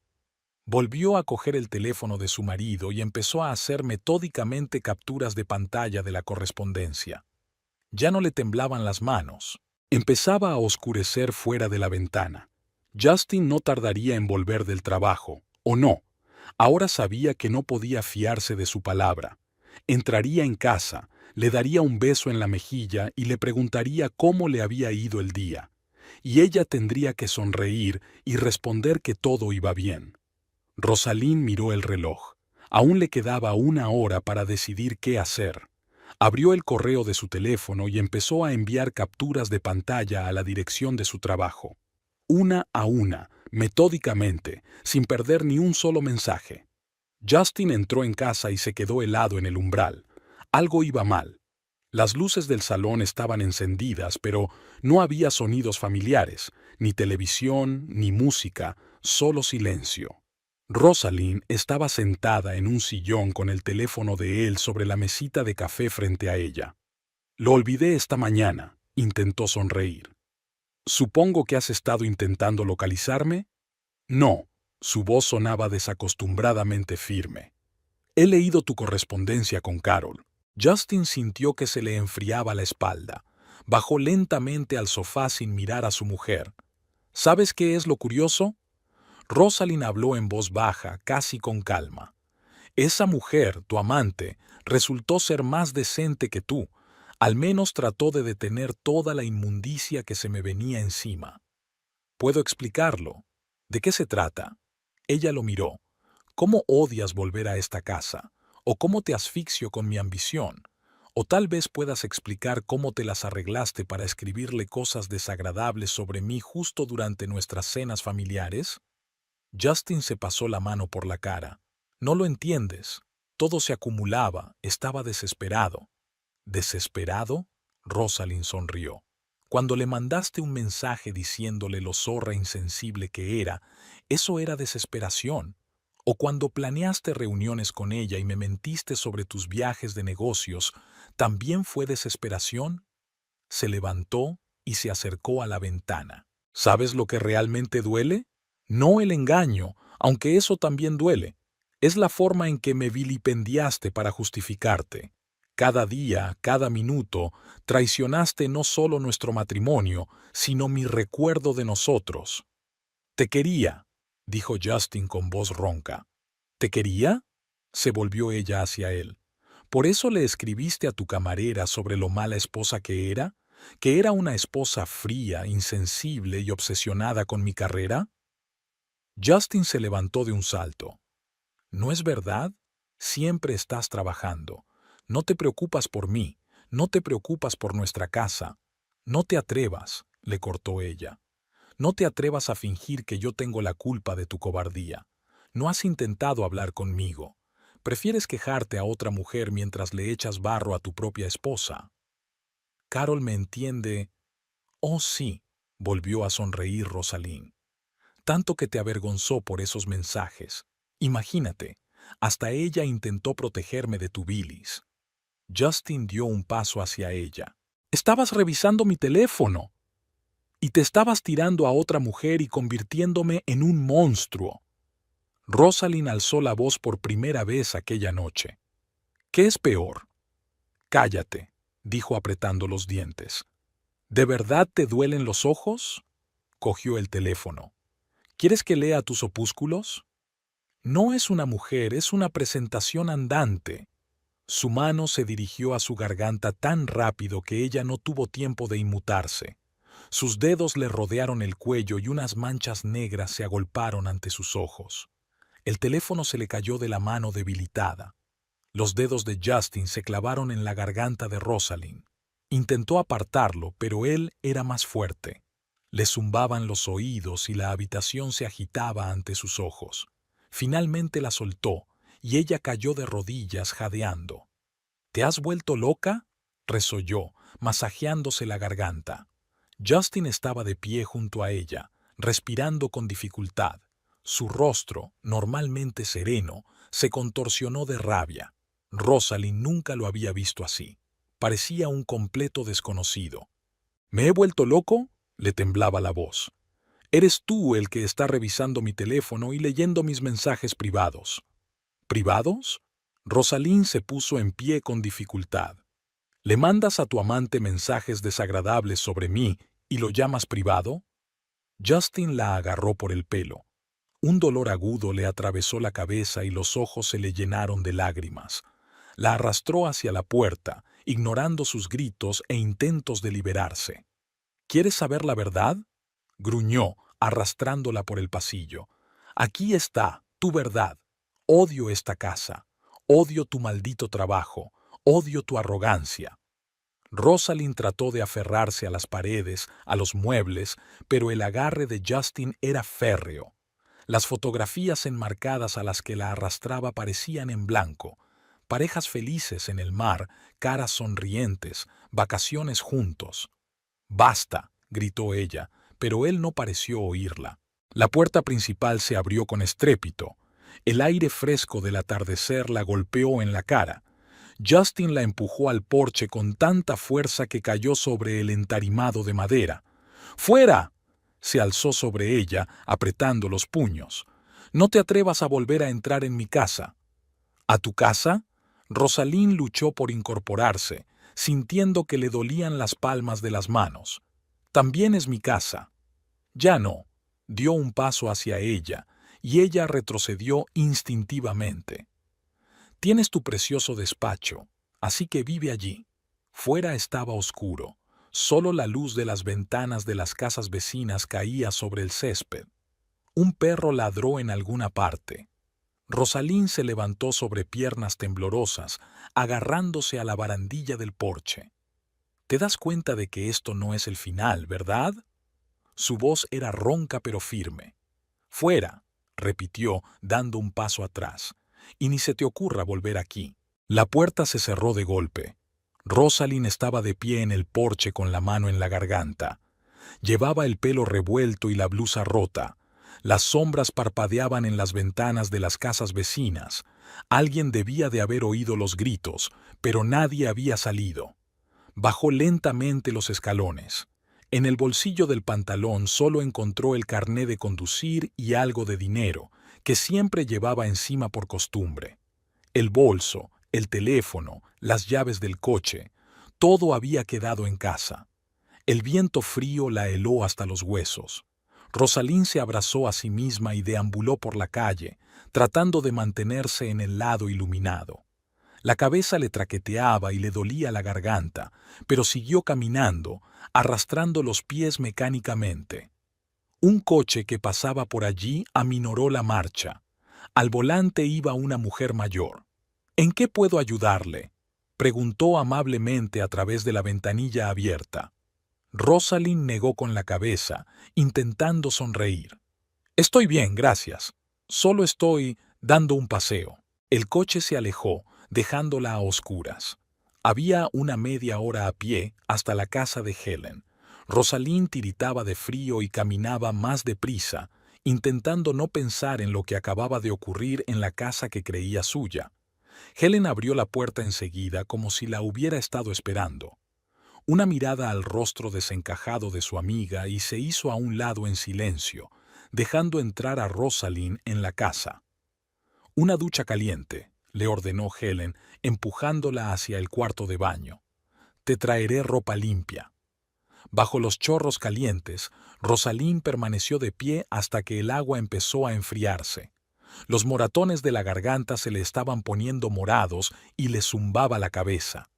Volvió a coger el teléfono de su marido y empezó a hacer metódicamente capturas de pantalla de la correspondencia. Ya no le temblaban las manos. Empezaba a oscurecer fuera de la ventana. Justin no tardaría en volver del trabajo, ¿o no? Ahora sabía que no podía fiarse de su palabra. Entraría en casa, le daría un beso en la mejilla y le preguntaría cómo le había ido el día. Y ella tendría que sonreír y responder que todo iba bien. Rosalind miró el reloj. Aún le quedaba 1 hora para decidir qué hacer. Abrió el correo de su teléfono y empezó a enviar capturas de pantalla a la dirección de su trabajo. Una a una, metódicamente, sin perder ni un solo mensaje. Justin entró en casa y se quedó helado en el umbral. Algo iba mal. Las luces del salón estaban encendidas, pero no había sonidos familiares, ni televisión, ni música, solo silencio. Rosalind estaba sentada en un sillón con el teléfono de él sobre la mesita de café frente a ella. Lo olvidé esta mañana, intentó sonreír. ¿Supongo que has estado intentando localizarme? No, su voz sonaba desacostumbradamente firme. He leído tu correspondencia con Carol. Justin sintió que se le enfriaba la espalda. Bajó lentamente al sofá sin mirar a su mujer. ¿Sabes qué es lo curioso? Rosalind habló en voz baja, casi con calma. Esa mujer, tu amante, resultó ser más decente que tú. Al menos trató de detener toda la inmundicia que se me venía encima. ¿Puedo explicarlo? ¿De qué se trata? Ella lo miró. ¿Cómo odias volver a esta casa? ¿O cómo te asfixio con mi ambición? O tal vez puedas explicar cómo te las arreglaste para escribirle cosas desagradables sobre mí justo durante nuestras cenas familiares. Justin se pasó la mano por la cara. No lo entiendes. Todo se acumulaba, estaba desesperado. ¿Desesperado? Rosalind sonrió. Cuando le mandaste un mensaje diciéndole lo zorra insensible que era, eso era desesperación. O cuando planeaste reuniones con ella y me mentiste sobre tus viajes de negocios, ¿también fue desesperación? Se levantó y se acercó a la ventana. ¿Sabes lo que realmente duele? No el engaño, aunque eso también duele. Es la forma en que me vilipendiaste para justificarte. Cada día, cada minuto, traicionaste no solo nuestro matrimonio, sino mi recuerdo de nosotros. Te quería, dijo Justin con voz ronca. ¿Te quería? Se volvió ella hacia él. ¿Por eso le escribiste a tu camarera sobre lo mala esposa que era? ¿Que era una esposa fría, insensible y obsesionada con mi carrera? Justin se levantó de un salto. ¿No es verdad? Siempre estás trabajando. No te preocupas por mí, no te preocupas por nuestra casa. No te atrevas, le cortó ella. No te atrevas a fingir que yo tengo la culpa de tu cobardía. No has intentado hablar conmigo. Prefieres quejarte a otra mujer mientras le echas barro a tu propia esposa. Carol me entiende. Oh, sí, volvió a sonreír Rosalind. Tanto que te avergonzó por esos mensajes. Imagínate, hasta ella intentó protegerme de tu bilis. Justin dio un paso hacia ella. Estabas revisando mi teléfono. Y te estabas tirando a otra mujer y convirtiéndome en un monstruo. Rosalind alzó la voz por primera vez aquella noche. ¿Qué es peor? Cállate, dijo apretando los dientes. ¿De verdad te duelen los ojos? Cogió el teléfono. ¿Quieres que lea tus opúsculos? No es una mujer, es una presentación andante. Su mano se dirigió a su garganta tan rápido que ella no tuvo tiempo de inmutarse. Sus dedos le rodearon el cuello y unas manchas negras se agolparon ante sus ojos. El teléfono se le cayó de la mano debilitada. Los dedos de Justin se clavaron en la garganta de Rosalind. Intentó apartarlo, pero él era más fuerte. Le zumbaban los oídos y la habitación se agitaba ante sus ojos. Finalmente la soltó, y ella cayó de rodillas jadeando. ¿Te has vuelto loca?, resolló, masajeándose la garganta. Justin estaba de pie junto a ella, respirando con dificultad. Su rostro, normalmente sereno, se contorsionó de rabia. Rosalind nunca lo había visto así. Parecía un completo desconocido. ¿Me he vuelto loco?, le temblaba la voz. Eres tú el que está revisando mi teléfono y leyendo mis mensajes privados. ¿Privados? Rosalind se puso en pie con dificultad. ¿Le mandas a tu amante mensajes desagradables sobre mí y lo llamas privado? Justin la agarró por el pelo. Un dolor agudo le atravesó la cabeza y los ojos se le llenaron de lágrimas. La arrastró hacia la puerta, ignorando sus gritos e intentos de liberarse. ¿Quieres saber la verdad?, gruñó, arrastrándola por el pasillo. Aquí está, tu verdad. Odio esta casa. Odio tu maldito trabajo. Odio tu arrogancia. Rosalind trató de aferrarse a las paredes, a los muebles, pero el agarre de Justin era férreo. Las fotografías enmarcadas a las que la arrastraba parecían en blanco. Parejas felices en el mar, caras sonrientes, vacaciones juntos. «Basta», gritó ella, pero él no pareció oírla. La puerta principal se abrió con estrépito. El aire fresco del atardecer la golpeó en la cara. Justin la empujó al porche con tanta fuerza que cayó sobre el entarimado de madera. «¡Fuera!», se alzó sobre ella, apretando los puños. «No te atrevas a volver a entrar en mi casa». «¿A tu casa?». Rosalind luchó por incorporarse, sintiendo que le dolían las palmas de las manos. «También es mi casa». «Ya no». Dio un paso hacia ella, y ella retrocedió instintivamente. «Tienes tu precioso despacho, así que vive allí». Fuera estaba oscuro. Solo la luz de las ventanas de las casas vecinas caía sobre el césped. Un perro ladró en alguna parte. Rosalind se levantó sobre piernas temblorosas, agarrándose a la barandilla del porche. «Te das cuenta de que esto no es el final, ¿verdad?». Su voz era ronca pero firme. «Fuera», repitió, dando un paso atrás. «Y ni se te ocurra volver aquí». La puerta se cerró de golpe. Rosalind estaba de pie en el porche con la mano en la garganta. Llevaba el pelo revuelto y la blusa rota. Las sombras parpadeaban en las ventanas de las casas vecinas. Alguien debía de haber oído los gritos, pero nadie había salido. Bajó lentamente los escalones. En el bolsillo del pantalón solo encontró el carné de conducir y algo de dinero, que siempre llevaba encima por costumbre. El bolso, el teléfono, las llaves del coche, todo había quedado en casa. El viento frío la heló hasta los huesos. Rosalind se abrazó a sí misma y deambuló por la calle, tratando de mantenerse en el lado iluminado. La cabeza le traqueteaba y le dolía la garganta, pero siguió caminando, arrastrando los pies mecánicamente. Un coche que pasaba por allí aminoró la marcha. Al volante iba una mujer mayor. «¿En qué puedo ayudarle?», preguntó amablemente a través de la ventanilla abierta. Rosalind negó con la cabeza, intentando sonreír. «Estoy bien, gracias. Solo estoy dando un paseo». El coche se alejó, dejándola a oscuras. Había una media hora a pie hasta la casa de Helen. Rosalind tiritaba de frío y caminaba más deprisa, intentando no pensar en lo que acababa de ocurrir en la casa que creía suya. Helen abrió la puerta enseguida como si la hubiera estado esperando. Una mirada al rostro desencajado de su amiga y se hizo a un lado en silencio, dejando entrar a Rosalind en la casa. «Una ducha caliente», le ordenó Helen, empujándola hacia el cuarto de baño. «Te traeré ropa limpia». Bajo los chorros calientes, Rosalind permaneció de pie hasta que el agua empezó a enfriarse. Los moratones de la garganta se le estaban poniendo morados y le zumbaba la cabeza.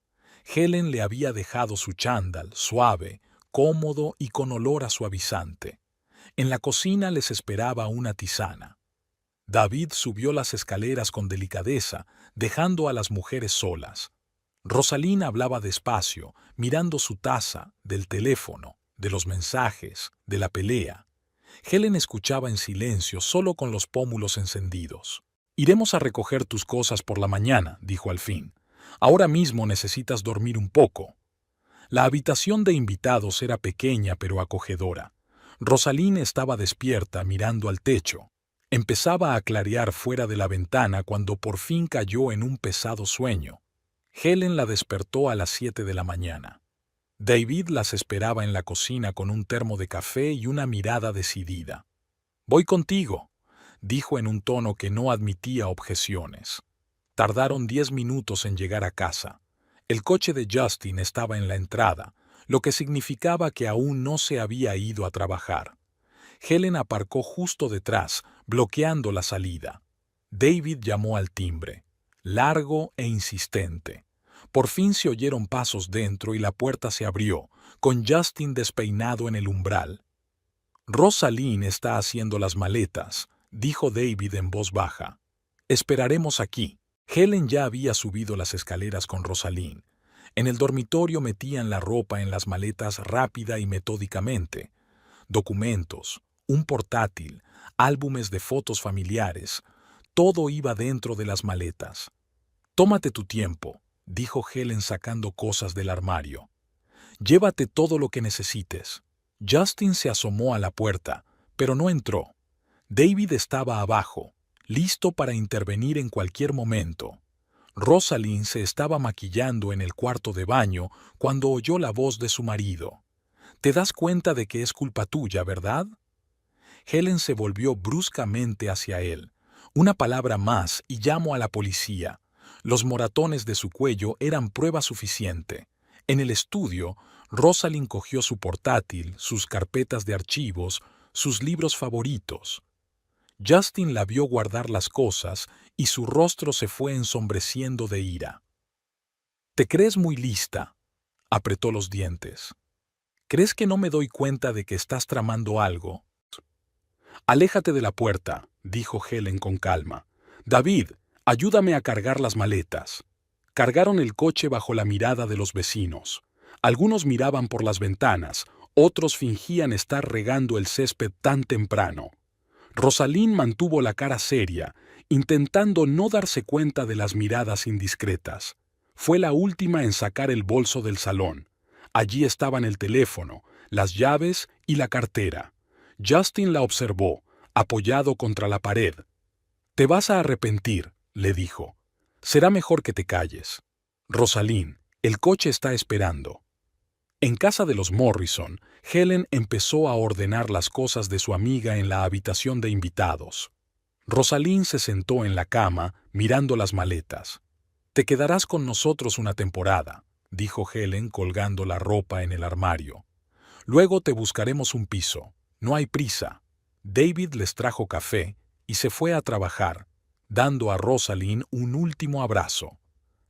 Helen le había dejado su chándal, suave, cómodo y con olor a suavizante. En la cocina les esperaba una tisana. David subió las escaleras con delicadeza, dejando a las mujeres solas. Rosalind hablaba despacio, mirando su taza, del teléfono, de los mensajes, de la pelea. Helen escuchaba en silencio, solo con los pómulos encendidos. «Iremos a recoger tus cosas por la mañana», dijo al fin. «Ahora mismo necesitas dormir un poco». La habitación de invitados era pequeña pero acogedora. Rosalind estaba despierta, mirando al techo. Empezaba a clarear fuera de la ventana cuando por fin cayó en un pesado sueño. Helen la despertó a las 7 de la mañana. David las esperaba en la cocina con un termo de café y una mirada decidida. «Voy contigo», dijo en un tono que no admitía objeciones. Tardaron 10 minutos en llegar a casa. El coche de Justin estaba en la entrada, lo que significaba que aún no se había ido a trabajar. Helen aparcó justo detrás, bloqueando la salida. David llamó al timbre, largo e insistente. Por fin se oyeron pasos dentro y la puerta se abrió, con Justin despeinado en el umbral. «Rosalind está haciendo las maletas», dijo David en voz baja. «Esperaremos aquí». Helen ya había subido las escaleras con Rosalind. En el dormitorio metían la ropa en las maletas rápida y metódicamente. Documentos, un portátil, álbumes de fotos familiares, todo iba dentro de las maletas. «Tómate tu tiempo», dijo Helen sacando cosas del armario. «Llévate todo lo que necesites». Justin se asomó a la puerta, pero no entró. David estaba abajo, listo para intervenir en cualquier momento. Rosalind se estaba maquillando en el cuarto de baño cuando oyó la voz de su marido. «Te das cuenta de que es culpa tuya, ¿verdad?». Helen se volvió bruscamente hacia él. Una palabra más y llamo a la policía. Los moratones de su cuello eran prueba suficiente. En el estudio, Rosalind cogió su portátil, sus carpetas de archivos, sus libros favoritos. Justin la vio guardar las cosas y su rostro se fue ensombreciendo de ira. «¿Te crees muy lista?», apretó los dientes. «¿Crees que no me doy cuenta de que estás tramando algo?». «Aléjate de la puerta», dijo Helen con calma. «David, ayúdame a cargar las maletas». Cargaron el coche bajo la mirada de los vecinos. Algunos miraban por las ventanas, otros fingían estar regando el césped tan temprano. Rosalind mantuvo la cara seria, intentando no darse cuenta de las miradas indiscretas. Fue la última en sacar el bolso del salón. Allí estaban el teléfono, las llaves y la cartera. Justin la observó, apoyado contra la pared. «Te vas a arrepentir», le dijo. «Será mejor que te calles». «Rosalind, el coche está esperando». En casa de los Morrison, Helen empezó a ordenar las cosas de su amiga en la habitación de invitados. Rosalind se sentó en la cama, mirando las maletas. «Te quedarás con nosotros una temporada», dijo Helen colgando la ropa en el armario. «Luego te buscaremos un piso. No hay prisa». David les trajo café y se fue a trabajar, dando a Rosalind un último abrazo.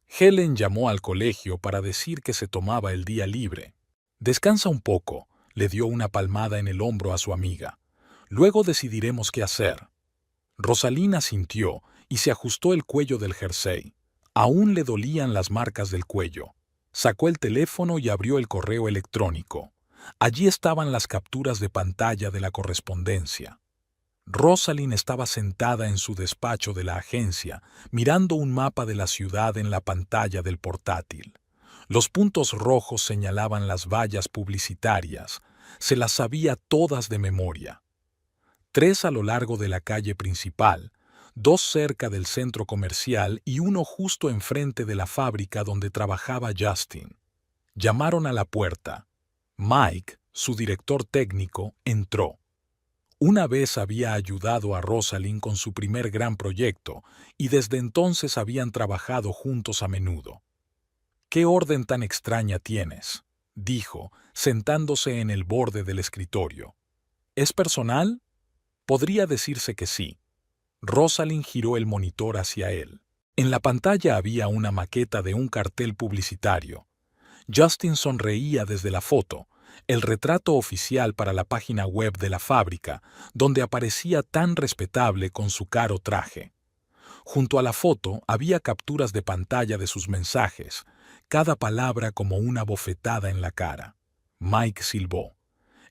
Helen llamó al colegio para decir que se tomaba el día libre. «Descansa un poco», le dio una palmada en el hombro a su amiga. «Luego decidiremos qué hacer». Rosalind asintió y se ajustó el cuello del jersey. Aún le dolían las marcas del cuello. Sacó el teléfono y abrió el correo electrónico. Allí estaban las capturas de pantalla de la correspondencia. Rosalind estaba sentada en su despacho de la agencia, mirando un mapa de la ciudad en la pantalla del portátil. Los puntos rojos señalaban las vallas publicitarias. Se las sabía todas de memoria. 3 a lo largo de la calle principal, 2 cerca del centro comercial y 1 justo enfrente de la fábrica donde trabajaba Justin. Llamaron a la puerta. Mike, su director técnico, entró. Una vez había ayudado a Rosalind con su primer gran proyecto y desde entonces habían trabajado juntos a menudo. «¿Qué orden tan extraña tienes?», dijo, sentándose en el borde del escritorio. «¿Es personal?». Podría decirse que sí. Rosalind giró el monitor hacia él. En la pantalla había una maqueta de un cartel publicitario. Justin sonreía desde la foto, el retrato oficial para la página web de la fábrica, donde aparecía tan respetable con su caro traje. Junto a la foto había capturas de pantalla de sus mensajes, cada palabra como una bofetada en la cara. Mike silbó.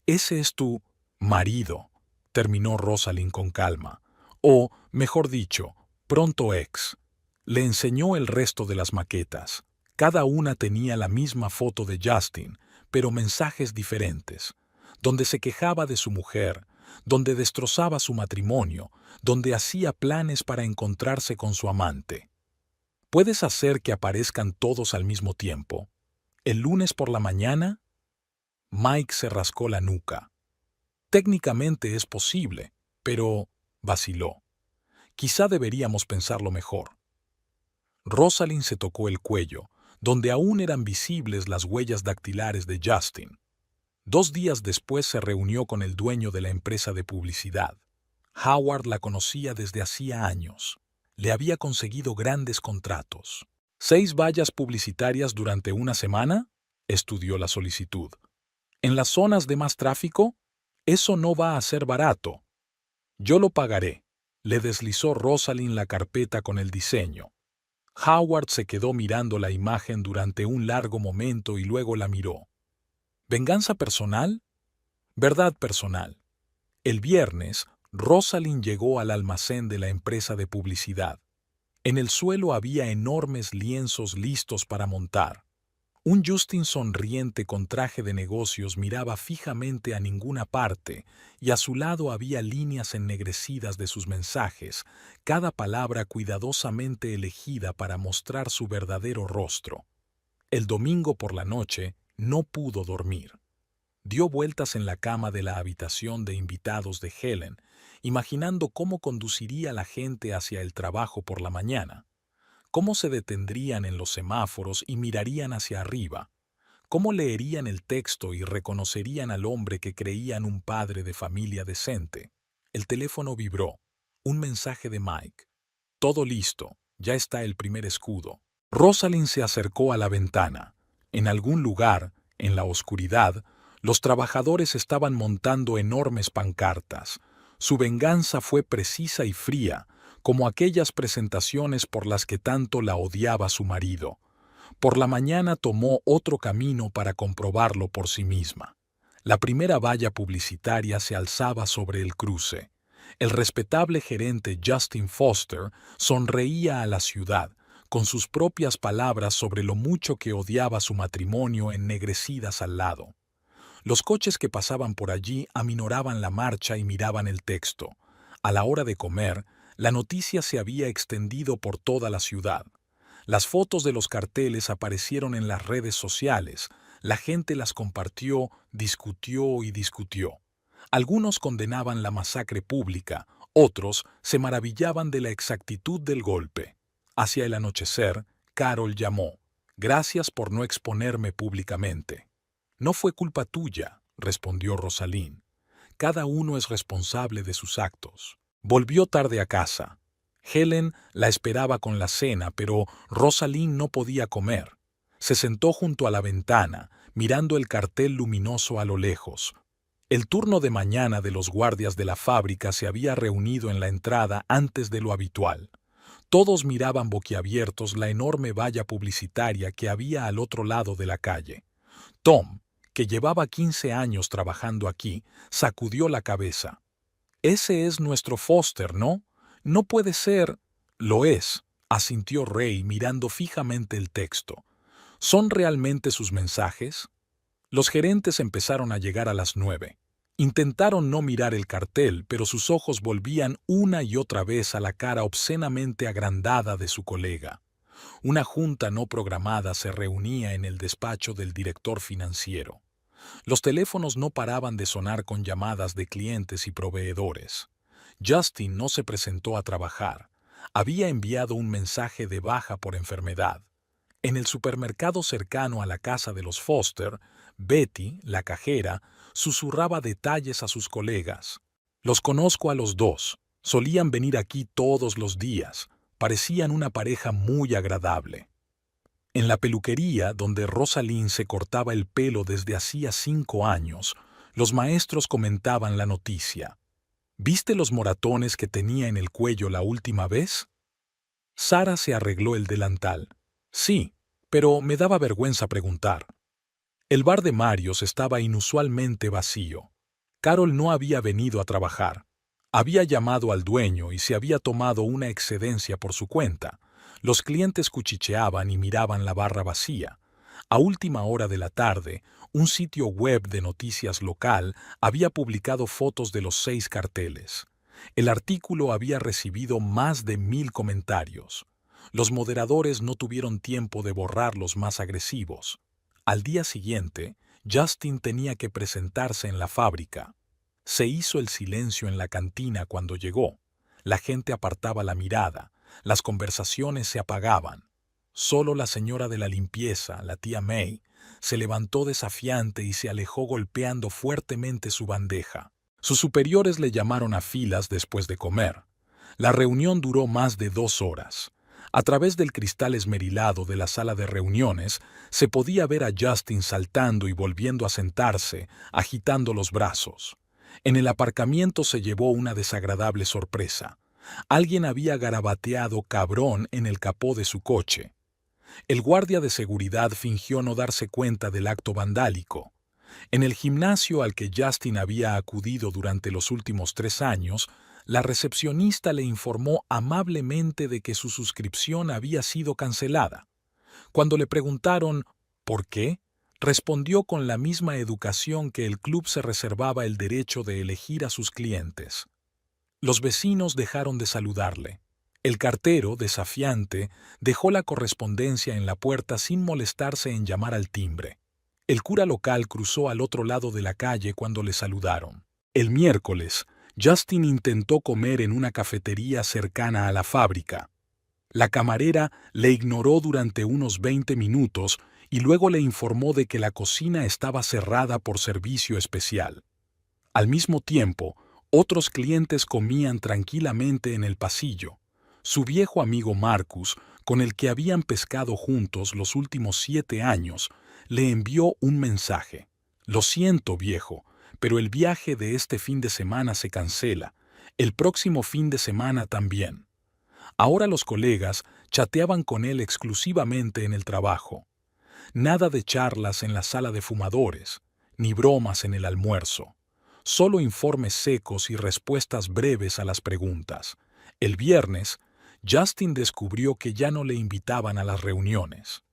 «Ese es tu marido», terminó Rosalind con calma. «O, mejor dicho, pronto ex». Le enseñó el resto de las maquetas. Cada una tenía la misma foto de Justin, pero mensajes diferentes, donde se quejaba de su mujer, donde destrozaba su matrimonio, donde hacía planes para encontrarse con su amante. ¿Puedes hacer que aparezcan todos al mismo tiempo? ¿El lunes por la mañana? Mike se rascó la nuca. Técnicamente es posible, pero vaciló. Quizá deberíamos pensarlo mejor. Rosalind se tocó el cuello, donde aún eran visibles las huellas dactilares de Justin. 2 días después se reunió con el dueño de la empresa de publicidad. Howard la conocía desde hacía años. Le había conseguido grandes contratos. ¿6 vallas publicitarias durante una semana? Estudió la solicitud. ¿En las zonas de más tráfico? Eso no va a ser barato. Yo lo pagaré. Le deslizó Rosalind la carpeta con el diseño. Howard se quedó mirando la imagen durante un largo momento y luego la miró. ¿Venganza personal? Verdad personal. El viernes, Rosalind llegó al almacén de la empresa de publicidad. En el suelo había enormes lienzos listos para montar. Un Justin sonriente con traje de negocios miraba fijamente a ninguna parte y a su lado había líneas ennegrecidas de sus mensajes, cada palabra cuidadosamente elegida para mostrar su verdadero rostro. El domingo por la noche no pudo dormir. Dio vueltas en la cama de la habitación de invitados de Helen, imaginando cómo conduciría la gente hacia el trabajo por la mañana. ¿Cómo se detendrían en los semáforos y mirarían hacia arriba? ¿Cómo leerían el texto y reconocerían al hombre que creían un padre de familia decente? El teléfono vibró. Un mensaje de Mike. «Todo listo. Ya está el primer escudo». Rosalind se acercó a la ventana. En algún lugar, en la oscuridad, los trabajadores estaban montando enormes pancartas. Su venganza fue precisa y fría, como aquellas presentaciones por las que tanto la odiaba su marido. Por la mañana tomó otro camino para comprobarlo por sí misma. La primera valla publicitaria se alzaba sobre el cruce. El respetable gerente Justin Foster sonreía a la ciudad, con sus propias palabras sobre lo mucho que odiaba su matrimonio ennegrecidas al lado. Los coches que pasaban por allí aminoraban la marcha y miraban el texto. A la hora de comer, la noticia se había extendido por toda la ciudad. Las fotos de los carteles aparecieron en las redes sociales. La gente las compartió, discutió y discutió. Algunos condenaban la masacre pública, otros se maravillaban de la exactitud del golpe. Hacia el anochecer, Carol llamó. «Gracias por no exponerme públicamente». «No fue culpa tuya», respondió Rosalind. «Cada uno es responsable de sus actos». Volvió tarde a casa. Helen la esperaba con la cena, pero Rosalind no podía comer. Se sentó junto a la ventana, mirando el cartel luminoso a lo lejos. El turno de mañana de los guardias de la fábrica se había reunido en la entrada antes de lo habitual. Todos miraban boquiabiertos la enorme valla publicitaria que había al otro lado de la calle. Tom, que llevaba 15 años trabajando aquí, sacudió la cabeza. «Ese es nuestro Foster, ¿no? No puede ser». «Lo es», asintió Ray mirando fijamente el texto. «¿Son realmente sus mensajes?» Los gerentes empezaron a llegar a las 9. Intentaron no mirar el cartel, pero sus ojos volvían una y otra vez a la cara obscenamente agrandada de su colega. Una junta no programada se reunía en el despacho del director financiero. Los teléfonos no paraban de sonar con llamadas de clientes y proveedores. Justin no se presentó a trabajar. Había enviado un mensaje de baja por enfermedad. En el supermercado cercano a la casa de los Foster, Betty, la cajera, susurraba detalles a sus colegas. «Los conozco a los dos. Solían venir aquí todos los días. Parecían una pareja muy agradable». En la peluquería, donde Rosalind se cortaba el pelo desde hacía 5 años, los maestros comentaban la noticia. «¿Viste los moratones que tenía en el cuello la última vez?» Sara se arregló el delantal. «Sí, pero me daba vergüenza preguntar. El bar de Marios estaba inusualmente vacío. Carol no había venido a trabajar. Había llamado al dueño y se había tomado una excedencia por su cuenta. Los clientes cuchicheaban y miraban la barra vacía. A última hora de la tarde, un sitio web de noticias local había publicado fotos de los 6 carteles. El artículo había recibido más de 1000 comentarios. Los moderadores no tuvieron tiempo de borrar los más agresivos. Al día siguiente, Justin tenía que presentarse en la fábrica. Se hizo el silencio en la cantina cuando llegó. La gente apartaba la mirada, las conversaciones se apagaban. Solo la señora de la limpieza, la tía May, se levantó desafiante y se alejó golpeando fuertemente su bandeja. Sus superiores le llamaron a filas después de comer. La reunión duró más de 2 horas. A través del cristal esmerilado de la sala de reuniones, se podía ver a Justin saltando y volviendo a sentarse, agitando los brazos. En el aparcamiento se llevó una desagradable sorpresa. Alguien había garabateado cabrón en el capó de su coche. El guardia de seguridad fingió no darse cuenta del acto vandálico. En el gimnasio al que Justin había acudido durante los últimos 3 años, la recepcionista le informó amablemente de que su suscripción había sido cancelada. Cuando le preguntaron ¿por qué?, respondió con la misma educación que el club se reservaba el derecho de elegir a sus clientes. Los vecinos dejaron de saludarle. El cartero, desafiante, dejó la correspondencia en la puerta sin molestarse en llamar al timbre. El cura local cruzó al otro lado de la calle cuando le saludaron. El miércoles, Justin intentó comer en una cafetería cercana a la fábrica. La camarera le ignoró durante unos 20 minutos y luego le informó de que la cocina estaba cerrada por servicio especial. Al mismo tiempo, otros clientes comían tranquilamente en el pasillo. Su viejo amigo Marcus, con el que habían pescado juntos los últimos 7 años, le envió un mensaje. «Lo siento, viejo, pero el viaje de este fin de semana se cancela. El próximo fin de semana también». Ahora los colegas chateaban con él exclusivamente en el trabajo. Nada de charlas en la sala de fumadores, ni bromas en el almuerzo. Solo informes secos y respuestas breves a las preguntas. El viernes, Justin descubrió que ya no le invitaban a las reuniones.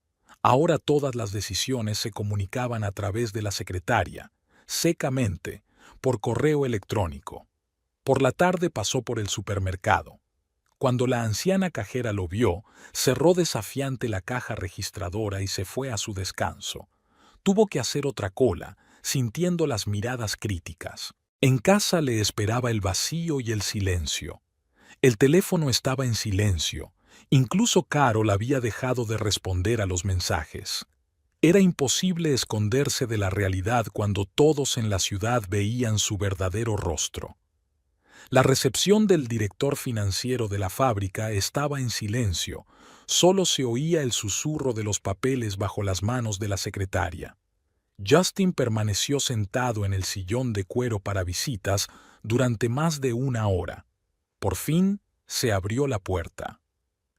Ahora todas las decisiones se comunicaban a través de la secretaria, secamente, por correo electrónico. Por la tarde pasó por el supermercado. Cuando la anciana cajera lo vio, cerró desafiante la caja registradora y se fue a su descanso. Tuvo que hacer otra cola, sintiendo las miradas críticas. En casa le esperaba el vacío y el silencio. El teléfono estaba en silencio. Incluso Carol había dejado de responder a los mensajes. Era imposible esconderse de la realidad cuando todos en la ciudad veían su verdadero rostro. La recepción del director financiero de la fábrica estaba en silencio. Solo se oía el susurro de los papeles bajo las manos de la secretaria. Justin permaneció sentado en el sillón de cuero para visitas durante más de 1 hora. Por fin se abrió la puerta.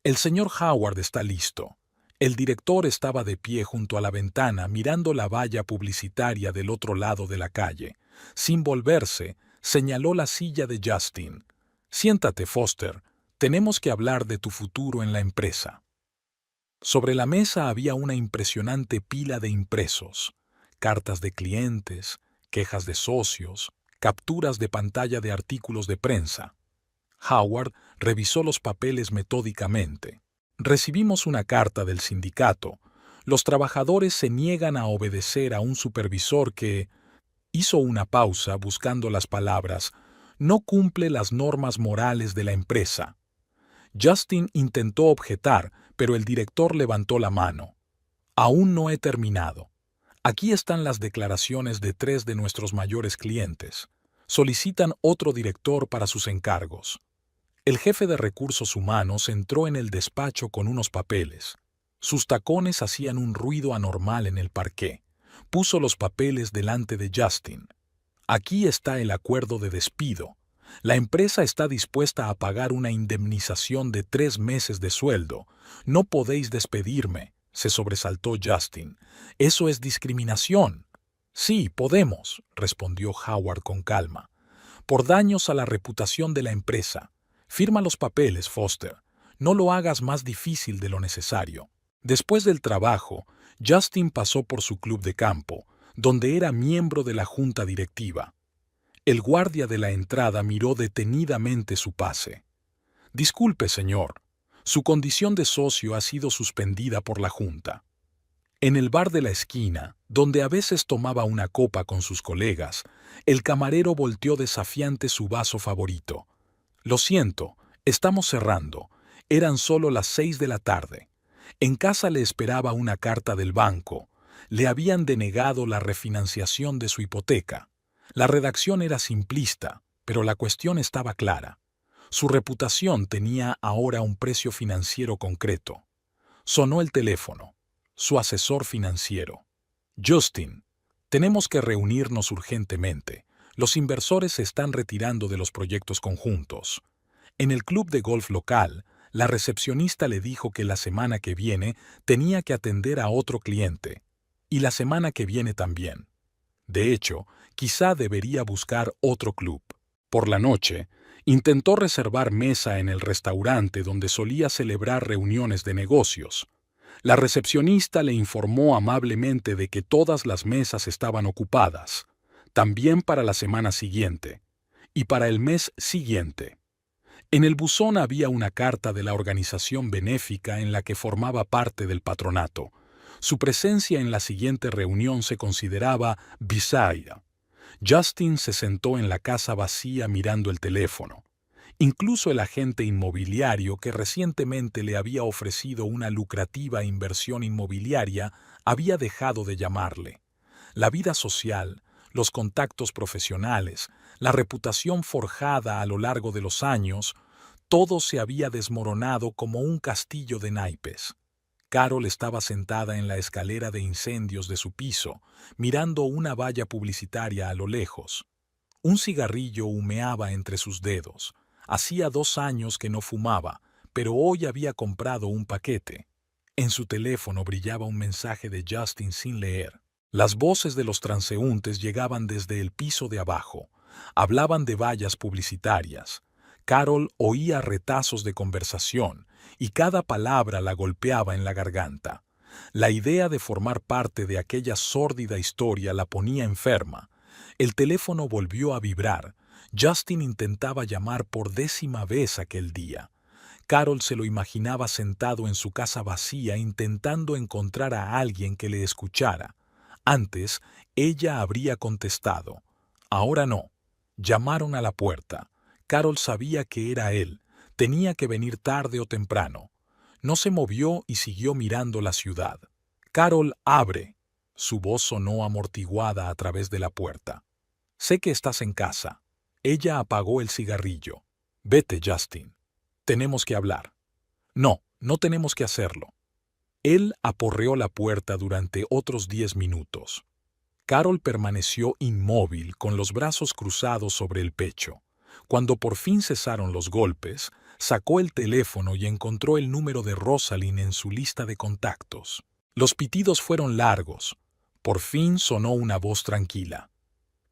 «El señor Howard está listo». El director estaba de pie junto a la ventana mirando la valla publicitaria del otro lado de la calle. Sin volverse, señaló la silla de Justin. «Siéntate, Foster. Tenemos que hablar de tu futuro en la empresa». Sobre la mesa había una impresionante pila de impresos. Cartas de clientes, quejas de socios, capturas de pantalla de artículos de prensa. Howard revisó los papeles metódicamente. «Recibimos una carta del sindicato. Los trabajadores se niegan a obedecer a un supervisor que...» Hizo una pausa buscando las palabras. «No cumple las normas morales de la empresa». Justin intentó objetar, pero el director levantó la mano. «Aún no he terminado. Aquí están las declaraciones de 3 de nuestros mayores clientes. Solicitan otro director para sus encargos». El jefe de recursos humanos entró en el despacho con unos papeles. Sus tacones hacían un ruido anormal en el parqué. Puso los papeles delante de Justin. «Aquí está el acuerdo de despido. La empresa está dispuesta a pagar una indemnización de 3 meses de sueldo. No podéis despedirme. se sobresaltó Justin. Eso es discriminación. Sí, podemos, respondió Howard con calma. Por daños a la reputación de la empresa. Firma los papeles, Foster. No lo hagas más difícil de lo necesario. Después del trabajo, Justin pasó por su club de campo, donde era miembro de la junta directiva. El guardia de la entrada miró detenidamente su pase. Disculpe, señor. Su condición de socio ha sido suspendida por la junta. En el bar de la esquina, donde a veces tomaba una copa con sus colegas, el camarero volteó desafiante su vaso favorito. Lo siento, estamos cerrando. Eran solo las 6 de la tarde. En casa le esperaba una carta del banco. Le habían denegado la refinanciación de su hipoteca. La redacción era simplista, pero la cuestión estaba clara. Su reputación tenía ahora un precio financiero concreto. Sonó el teléfono. Su asesor financiero. Justin, tenemos que reunirnos urgentemente. Los inversores se están retirando de los proyectos conjuntos. En el club de golf local, la recepcionista le dijo que la semana que viene tenía que atender a otro cliente. Y la semana que viene también. De hecho, quizá debería buscar otro club. Por la noche, intentó reservar mesa en el restaurante donde solía celebrar reuniones de negocios. La recepcionista le informó amablemente de que todas las mesas estaban ocupadas, también para la semana siguiente, y para el mes siguiente. En el buzón había una carta de la organización benéfica en la que formaba parte del patronato. Su presencia en la siguiente reunión se consideraba bisaira. Justin se sentó en la casa vacía mirando el teléfono. Incluso el agente inmobiliario que recientemente le había ofrecido una lucrativa inversión inmobiliaria había dejado de llamarle. La vida social, los contactos profesionales, la reputación forjada a lo largo de los años, todo se había desmoronado como un castillo de naipes. Carol estaba sentada en la escalera de incendios de su piso, mirando una valla publicitaria a lo lejos. Un cigarrillo humeaba entre sus dedos. Hacía 2 años que no fumaba, pero hoy había comprado un paquete. En su teléfono brillaba un mensaje de Justin sin leer. Las voces de los transeúntes llegaban desde el piso de abajo. Hablaban de vallas publicitarias. Carol oía retazos de conversación, y cada palabra la golpeaba en la garganta. La idea de formar parte de aquella sórdida historia la ponía enferma. El teléfono volvió a vibrar. Justin intentaba llamar por 10ª vez aquel día. Carol se lo imaginaba sentado en su casa vacía intentando encontrar a alguien que le escuchara. Antes, ella habría contestado. Ahora no. Llamaron a la puerta. Carol sabía que era él. Tenía que venir tarde o temprano. No se movió y siguió mirando la ciudad. «Carol, abre». Su voz sonó amortiguada a través de la puerta. «Sé que estás en casa». Ella apagó el cigarrillo. «Vete, Justin. Tenemos que hablar». «No, no tenemos que hacerlo». Él aporreó la puerta durante otros 10 minutos. Carol permaneció inmóvil con los brazos cruzados sobre el pecho. Cuando por fin cesaron los golpes, sacó el teléfono y encontró el número de Rosalind en su lista de contactos. Los pitidos fueron largos. Por fin sonó una voz tranquila.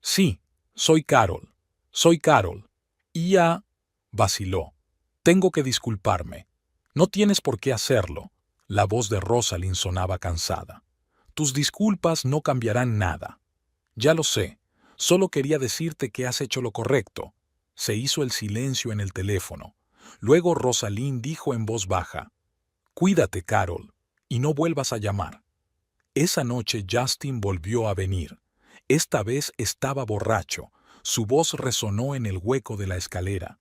«Sí, soy Carol. Soy Carol». «Ya», vaciló. «Tengo que disculparme». «No tienes por qué hacerlo». La voz de Rosalind sonaba cansada. «Tus disculpas no cambiarán nada». «Ya lo sé. Solo quería decirte que has hecho lo correcto». Se hizo el silencio en el teléfono. Luego Rosalind dijo en voz baja: «Cuídate, Carol, y no vuelvas a llamar». Esa noche Justin volvió a venir. Esta vez estaba borracho. Su voz resonó en el hueco de la escalera.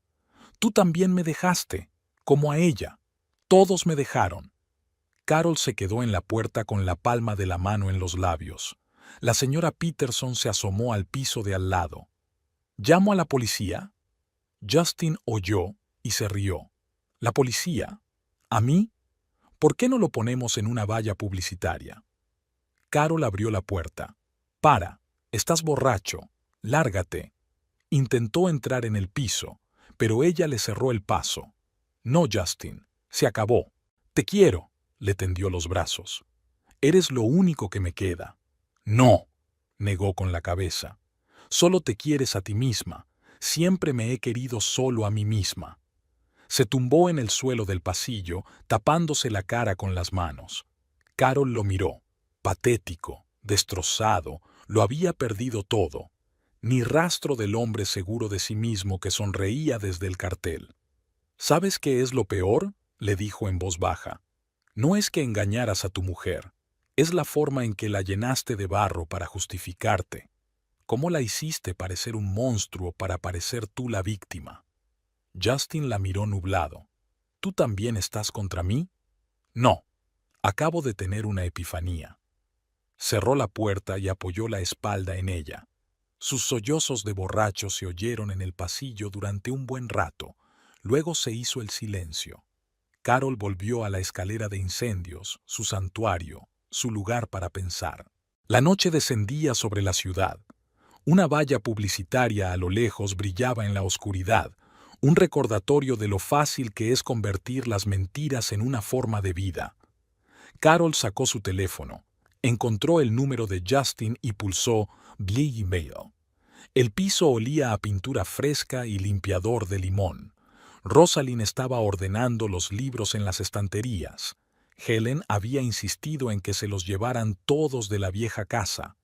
«Tú también me dejaste, como a ella. Todos me dejaron». Carol se quedó en la puerta con la palma de la mano en los labios. La señora Peterson se asomó al piso de al lado. «¿Llamo a la policía?» Justin oyó y se rió. «¿La policía? ¿A mí? ¿Por qué no lo ponemos en una valla publicitaria?» Carol abrió la puerta. «Para, estás borracho. Lárgate». Intentó entrar en el piso, pero ella le cerró el paso. «No, Justin, se acabó. Te quiero», le tendió los brazos. Eres lo único que me queda. No, negó con la cabeza. Solo te quieres a ti misma. Siempre me he querido solo a mí misma. Se tumbó en el suelo del pasillo, tapándose la cara con las manos. Carol lo miró. Patético, destrozado, lo había perdido todo. Ni rastro del hombre seguro de sí mismo que sonreía desde el cartel. ¿Sabes qué es lo peor?, le dijo en voz baja. No es que engañaras a tu mujer. Es la forma en que la llenaste de barro para justificarte. ¿Cómo la hiciste parecer un monstruo para parecer tú la víctima? Justin la miró nublado. ¿Tú también estás contra mí? No. Acabo de tener una epifanía. Cerró la puerta y apoyó la espalda en ella. Sus sollozos de borracho se oyeron en el pasillo durante un buen rato. Luego se hizo el silencio. Carol volvió a la escalera de incendios, su santuario, su lugar para pensar. La noche descendía sobre la ciudad. Una valla publicitaria a lo lejos brillaba en la oscuridad, un recordatorio de lo fácil que es convertir las mentiras en una forma de vida. Carol sacó su teléfono, encontró el número de Justin y pulsó Vieille Mail. El piso olía a pintura fresca y limpiador de limón. Rosalind estaba ordenando los libros en las estanterías. Helen había insistido en que se los llevaran todos de la vieja casa.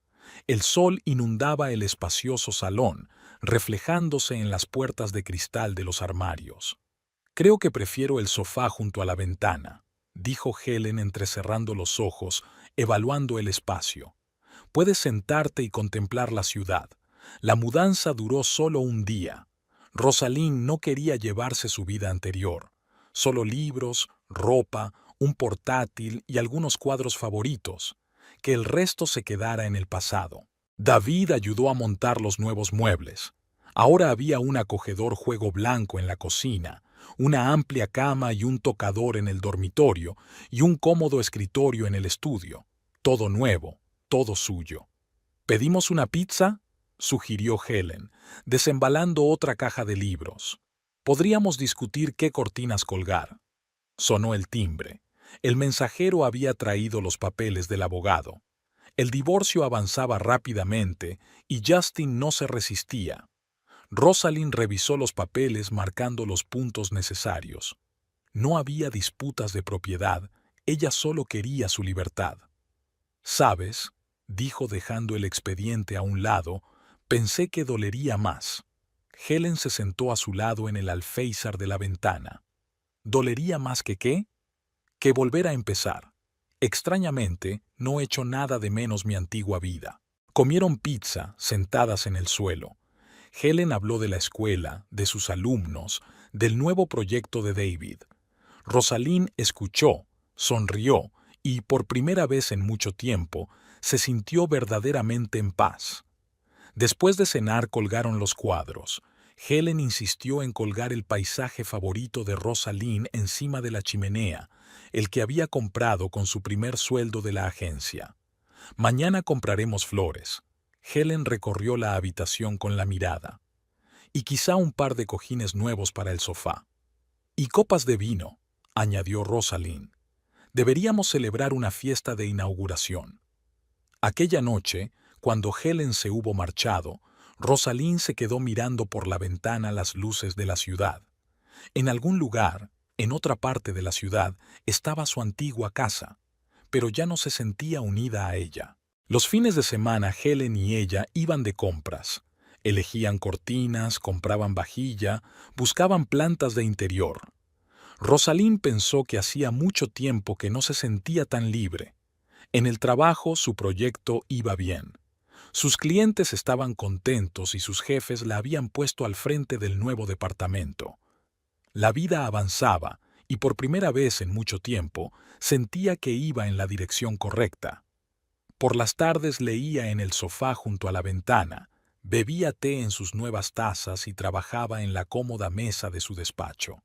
El sol inundaba el espacioso salón, reflejándose en las puertas de cristal de los armarios. Creo que prefiero el sofá junto a la ventana, dijo Helen entrecerrando los ojos, evaluando el espacio. Puedes sentarte y contemplar la ciudad. La mudanza duró solo un día. Rosalind no quería llevarse su vida anterior. Solo libros, ropa, un portátil y algunos cuadros favoritos. Que el resto se quedara en el pasado. David ayudó a montar los nuevos muebles. Ahora había un acogedor juego blanco en la cocina, una amplia cama y un tocador en el dormitorio y un cómodo escritorio en el estudio. Todo nuevo, todo suyo. ¿Pedimos una pizza?, sugirió Helen, desembalando otra caja de libros. Podríamos discutir qué cortinas colgar. Sonó el timbre. El mensajero había traído los papeles del abogado. El divorcio avanzaba rápidamente y Justin no se resistía. Rosalind revisó los papeles marcando los puntos necesarios. No había disputas de propiedad, ella solo quería su libertad. «¿Sabes?», dijo dejando el expediente a un lado, «pensé que dolería más». Helen se sentó a su lado en el alféizar de la ventana. ¿Dolería más que qué? Que volver a empezar. Extrañamente, no he hecho nada de menos mi antigua vida. Comieron pizza, sentadas en el suelo. Helen habló de la escuela, de sus alumnos, del nuevo proyecto de David. Rosalind escuchó, sonrió y, por primera vez en mucho tiempo, se sintió verdaderamente en paz. Después de cenar colgaron los cuadros. Helen insistió en colgar el paisaje favorito de Rosalind encima de la chimenea, el que había comprado con su primer sueldo de la agencia. «Mañana compraremos flores». Helen recorrió la habitación con la mirada. «Y quizá un par de cojines nuevos para el sofá». «Y copas de vino», añadió Rosalind. «Deberíamos celebrar una fiesta de inauguración». Aquella noche, cuando Helen se hubo marchado, Rosalind se quedó mirando por la ventana las luces de la ciudad. En algún lugar, en otra parte de la ciudad, estaba su antigua casa, pero ya no se sentía unida a ella. Los fines de semana Helen y ella iban de compras. Elegían cortinas, compraban vajilla, buscaban plantas de interior. Rosalind pensó que hacía mucho tiempo que no se sentía tan libre. En el trabajo su proyecto iba bien. Sus clientes estaban contentos y sus jefes la habían puesto al frente del nuevo departamento. La vida avanzaba y por primera vez en mucho tiempo sentía que iba en la dirección correcta. Por las tardes leía en el sofá junto a la ventana, bebía té en sus nuevas tazas y trabajaba en la cómoda mesa de su despacho.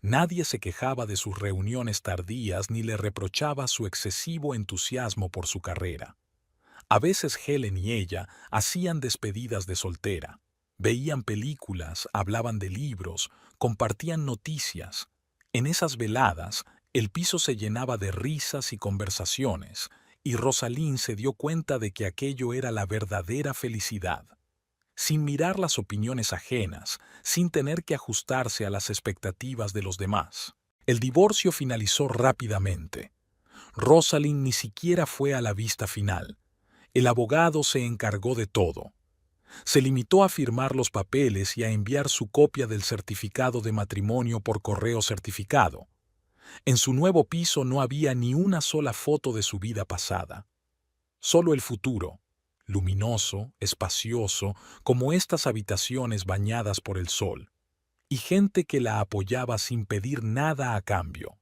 Nadie se quejaba de sus reuniones tardías ni le reprochaba su excesivo entusiasmo por su carrera. A veces Helen y ella hacían despedidas de soltera. Veían películas, hablaban de libros, compartían noticias. En esas veladas, el piso se llenaba de risas y conversaciones, y Rosalind se dio cuenta de que aquello era la verdadera felicidad. Sin mirar las opiniones ajenas, sin tener que ajustarse a las expectativas de los demás. El divorcio finalizó rápidamente. Rosalind ni siquiera fue a la vista final. El abogado se encargó de todo. Se limitó a firmar los papeles y a enviar su copia del certificado de matrimonio por correo certificado. En su nuevo piso no había ni una sola foto de su vida pasada. Solo el futuro, luminoso, espacioso, como estas habitaciones bañadas por el sol, y gente que la apoyaba sin pedir nada a cambio.